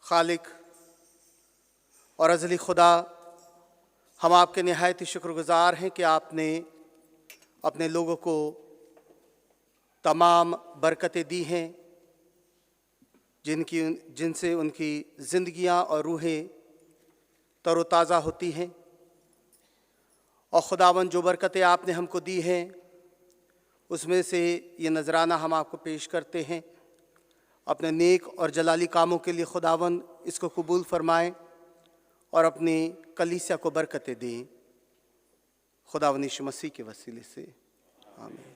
खालिक और अज़ली खुदा, हम आपके नहायत ही शुक्रगुज़ार हैं कि आपने अपने लोगों को तमाम बरकतें दी हैं जिनसे उनकी ज़िंदगियां और रूहें तरोताज़ा होती हैं। और खुदावन जो बरकतें आपने हमको दी हैं उसमें से ये नजराना हम आपको पेश करते हैं। अपने नेक और जलाली कामों के लिए खुदावन इसको कबूल फरमाएं और अपनी कलीसिया को बरकतें दें। खुदावन यीशु मसीह के वसीले से आमीन।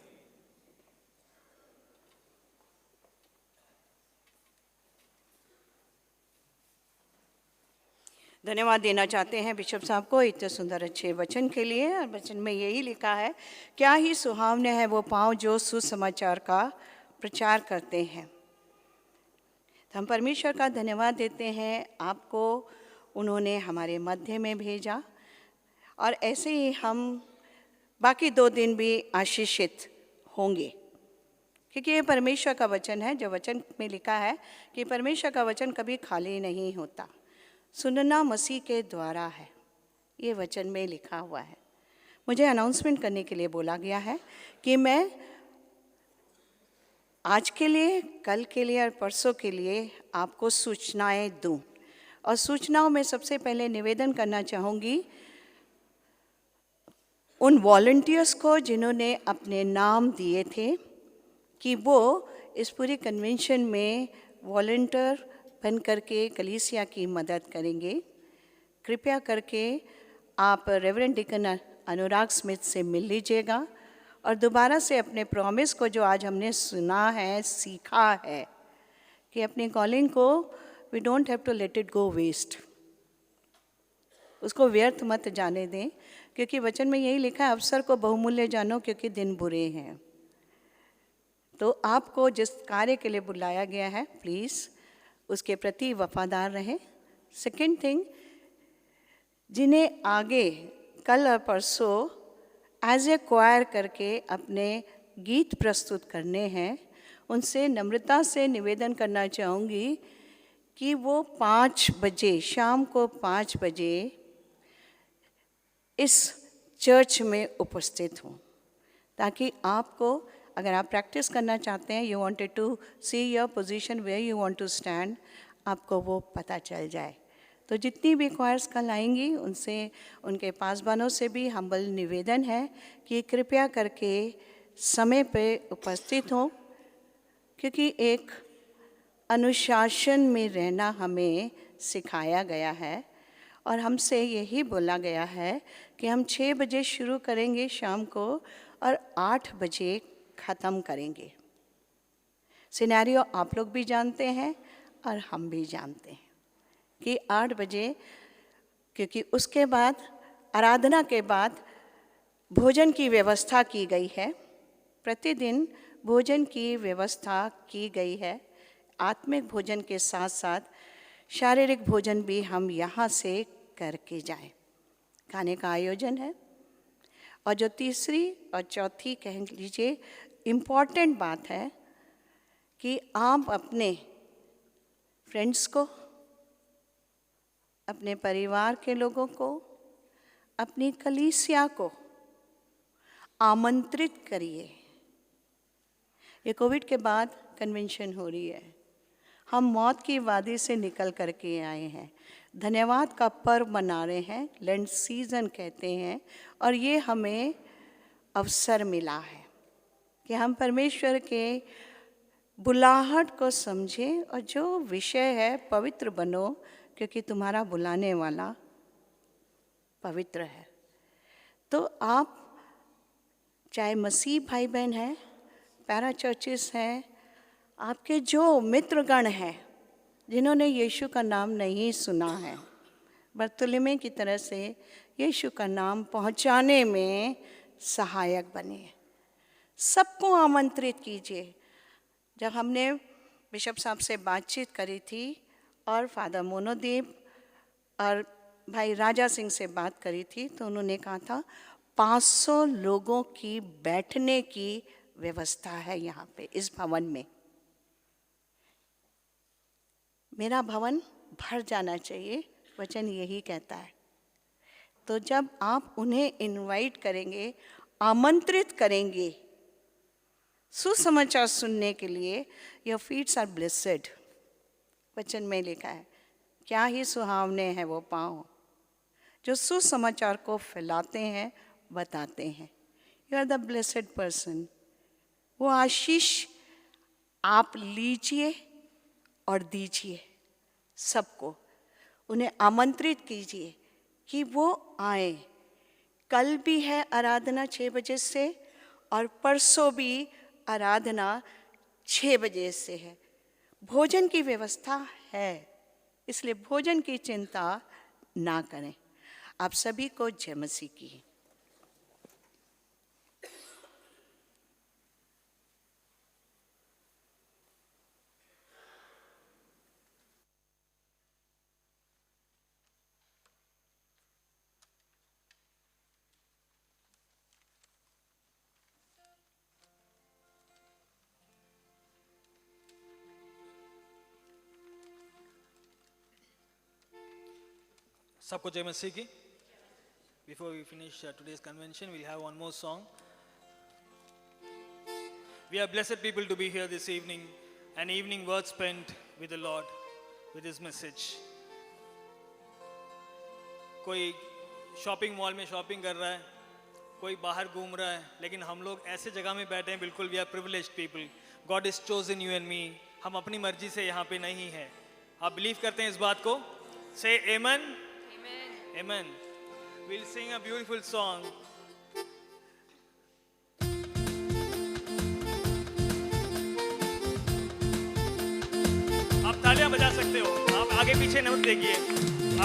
धन्यवाद देना चाहते हैं बिशप साहब को इतने सुंदर अच्छे वचन के लिए। और वचन में यही लिखा है, क्या ही सुहावने हैं वो पाँव जो सुसमाचार का प्रचार करते हैं। तो हम परमेश्वर का धन्यवाद देते हैं, आपको उन्होंने हमारे मध्य में भेजा और ऐसे ही हम बाकी 2 दिन भी आशीषित होंगे, क्योंकि ये परमेश्वर का वचन है। जो वचन में लिखा है कि परमेश्वर का वचन कभी खाली नहीं होता, सुनना मसीह के द्वारा है, ये वचन में लिखा हुआ है। मुझे अनाउंसमेंट करने के लिए बोला गया है कि मैं आज के लिए, कल के लिए और परसों के लिए आपको सूचनाएं दूं। और सूचनाओं में सबसे पहले निवेदन करना चाहूँगी उन वॉलंटियर्स को जिन्होंने अपने नाम दिए थे कि वो इस पूरी कन्वेंशन में वॉलंटियर बन करके कलीसिया की मदद करेंगे। कृपया करके आप रेवरेंड डिकन अनुराग स्मिथ से मिल लीजिएगा और दोबारा से अपने प्रॉमिस को जो आज हमने सुना है, सीखा है, कि अपनी कॉलिंग को we don't have to let it go waste, उसको व्यर्थ मत जाने दें, क्योंकि वचन में यही लिखा है, अवसर को बहुमूल्य जानो क्योंकि दिन बुरे हैं। तो आपको जिस कार्य के लिए बुलाया गया है, प्लीज़ उसके प्रति वफादार रहें। सेकंड थिंग, जिन्हें आगे कल और परसों एज ए क्वायर करके अपने गीत प्रस्तुत करने हैं, उनसे नम्रता से निवेदन करना चाहूँगी कि वो 5 बजे, शाम को 5 बजे इस चर्च में उपस्थित हों, ताकि आपको, अगर आप प्रैक्टिस करना चाहते हैं, you wanted to see your position where you want to stand, आपको वो पता चल जाए। तो जितनी भी क्वायर्स कल आएंगी उनसे, उनके पासबानों से भी हम्बल निवेदन है कि कृपया करके समय पे उपस्थित हों, क्योंकि एक अनुशासन में रहना हमें सिखाया गया है और हमसे यही बोला गया है कि हम 6 बजे शुरू करेंगे शाम को और 8 बजे ख़त्म करेंगे। सिनेरियो आप लोग भी जानते हैं और हम भी जानते हैं कि 8 बजे, क्योंकि उसके बाद आराधना के बाद भोजन की व्यवस्था की गई है, प्रतिदिन भोजन की व्यवस्था की गई है। आत्मिक भोजन के साथ साथ शारीरिक भोजन भी हम यहाँ से करके जाएं, खाने का आयोजन है। और जो तीसरी और चौथी कह लीजिए इम्पॉर्टेंट बात है कि आप अपने फ्रेंड्स को, अपने परिवार के लोगों को, अपनी कलीसिया को आमंत्रित करिए। ये कोविड के बाद कन्वेंशन हो रही है, हम मौत की वादी से निकल करके आए हैं, धन्यवाद का पर्व मना रहे हैं, लेंट सीजन कहते हैं, और ये हमें अवसर मिला है कि हम परमेश्वर के बुलाहट को समझें और जो विषय है पवित्र बनो, क्योंकि तुम्हारा बुलाने वाला पवित्र है। तो आप चाहे मसीह भाई बहन हैं, पैरा चर्चेस हैं, आपके जो मित्रगण हैं जिन्होंने यीशु का नाम नहीं सुना है, बर्तुलमै की तरह से यीशु का नाम पहुंचाने में सहायक बने। सबको आमंत्रित कीजिए। जब हमने बिशप साहब से बातचीत करी थी और फादर मोनोदेव और भाई राजा सिंह से बात करी थी, तो उन्होंने कहा था 500 लोगों की बैठने की व्यवस्था है यहाँ पे इस भवन में। मेरा भवन भर जाना चाहिए, वचन यही कहता है। तो जब आप उन्हें इनवाइट करेंगे, आमंत्रित करेंगे, सुसमाचार सुनने के लिए योर फीट्स आर ब्लेसेड, वचन में लिखा है, क्या ही सुहावने हैं वो पाँव जो सुसमाचार को फैलाते हैं, बताते हैं। You are the blessed person. वो आशीष आप लीजिए और दीजिए सबको, उन्हें आमंत्रित कीजिए कि वो आए। कल भी है आराधना 6 बजे से और परसों भी आराधना 6 बजे से है। भोजन की व्यवस्था है, इसलिए भोजन की चिंता ना करें। आप सभी को जय मसीह की। सबको जय मसीह की। Before we finish today's convention, we'll have one more song. We are blessed people to be here this evening, an evening worth spent with the Lord, with His message. कोई शॉपिंग मॉल में शॉपिंग कर रहा है, कोई बाहर घूम रहा है, लेकिन हम लोग ऐसे जगह में बैठे हैं, बिल्कुल we are privileged people. God has chosen you and me. हम अपनी मर्जी से यहाँ पे नहीं हैं। आप बिलीव करते हैं इस बात को? Say amen. Amen. We'll sing a beautiful song. आप तालियां बजा सकते हो। आप आगे पीछे मत देखिए,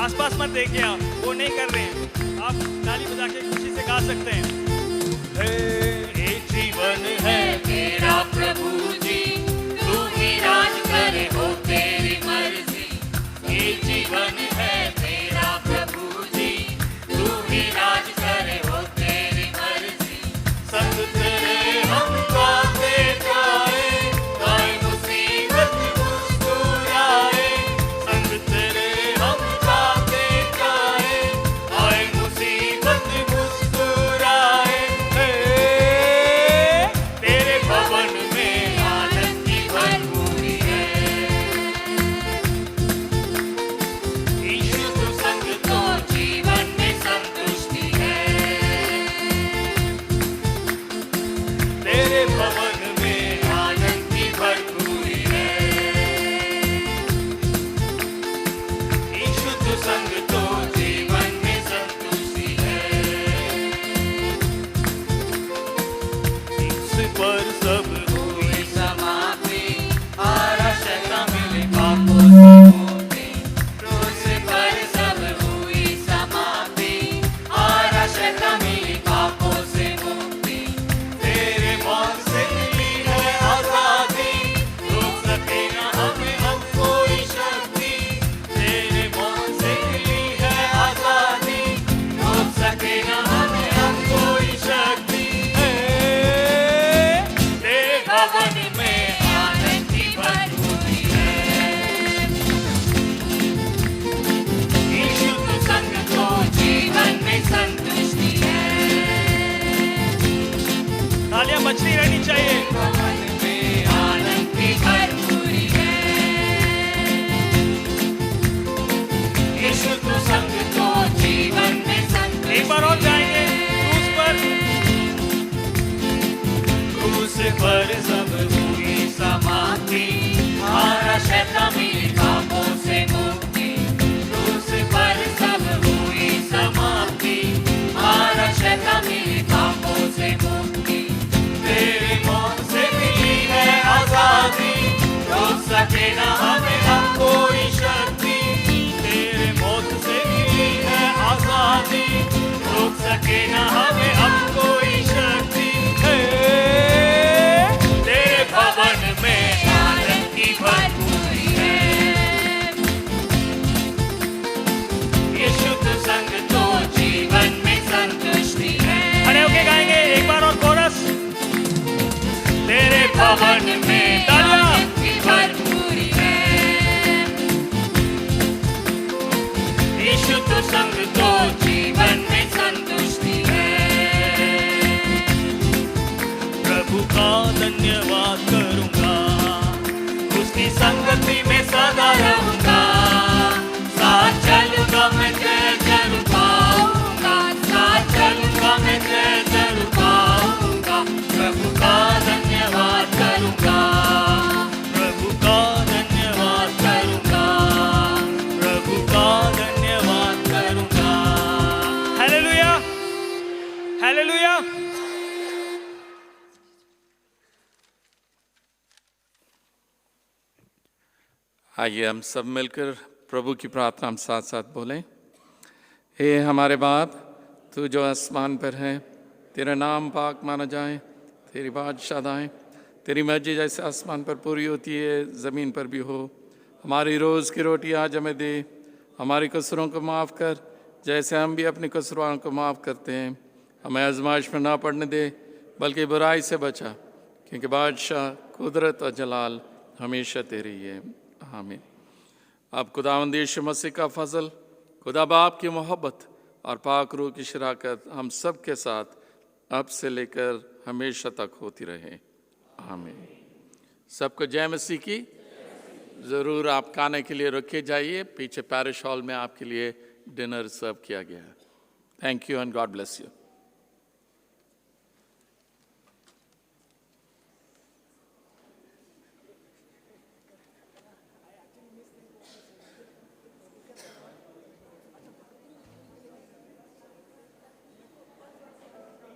आसपास मत देखिए, आप वो नहीं कर रहे हैं। आप ताली बजा के खुशी से गा सकते हैं। हे जीवन है तेरा प्रभु जी, तू ही राज करे हो तेरी मर्जी। हे जीवन है तेरा प्रभु जी, तू ही राज करे हो तेरी मर्जी। संग तेरे हम गाते जाए, आए मुसीबत मुस्कुराए। संग तेरे हम गाते जाए, आए मुसीबत मुस्कुराए। तेरे भवन में आनंद की भरपूरी है। यीशु तू संग तो जीवन में संतुष्टि है। तेरे भवन में आनंद की भरपूरी है। यीशु तू संग तो जीवन में संतुष्टि है। इस पर सब हुई समाप्ति, आराधना मिले पापों से मुक्ति। क्रूस पर सब हुई समाप्ति, आराधना मिली पापों से मुक्ति। तेरे मौत से मिली है आजादी, रोक सके न हमें अब कोई शक्ति। तेरे मौत से मिली है आजादी, रोक सके न हमें अब कोई शक्ति। तेरे भवन में आनंद की भरपूरी है। यीशु तू संग तो जीवन में संतुष्टि है। तालियां बजती रहनी चाहिए। भवन में आनंद की भरपूरी है। यीशु तू संग तो जीवन में संतुष्टि। एक बार और जाएंगे क्रूस पर। क्रूस पर सब हुई समाप्ति, आराधना मिली पापों से मुक्ति। क्रूस पर सब हुई समाप्ति, आराधना मिली पापों से मुक्ति। तेरी मौत से मिली है आजादी, रोक सके न हमें अब कोई शक्ति। तेरे मौत से मिली है आजादी, रोक सके न हमें अब कोई शक्ति। तेरे भवन में आनंद की भरपूरी है। यीशु तू संग तो जीवन में संतुष्टि है। खड़े होके गाएंगे एक बार और कोरस। तेरे भवन में आनंद की भरपूरी है। यीशु तू संग तो जीवन में संतुष्टि है। प्रभु का धन्यवाद करूंगा, उसकी संगति में सदा रहूंगा, साथ चलूंगा मैं जय जरूर पाऊंगा, साथ चलूंगा मैं जय जरूर पाऊंगा, प्रभु का धन्यवाद करूंगा, प्रभु का धन्यवाद करूंगा, प्रभु का धन्यवाद करूंगा। Hallelujah, hallelujah. आइए हम सब मिलकर प्रभु की प्रार्थना हम साथ साथ बोलें। हे हमारे बाप, तू जो आसमान पर है, तेरा नाम पाक माना जाए, तेरी बादशाह आए, तेरी मर्जी जैसे आसमान पर पूरी होती है ज़मीन पर भी हो। हमारी रोज़ की रोटी आज हमें दे, हमारे कसूरों को माफ़ कर जैसे हम भी अपने कसूरवारों को माफ़ करते हैं। हमें आजमाइश में ना पड़ने दे, बल्कि बुराई से बचा, क्योंकि बादशाह, कुदरत और जलाल हमेशा तेरी है। आमीन। अब खुदावंद यीशु मसीह का फजल, खुदा बाप की मोहब्बत और पाक रूह की शराकत हम सब के साथ अब से लेकर हमेशा तक होती रहे। आमीन। सबको जय मसीह की। ज़रूर आप खाने के लिए रुके जाइए, पीछे पैरिश हॉल में आपके लिए डिनर सर्व किया गया है। Thank you and God bless you.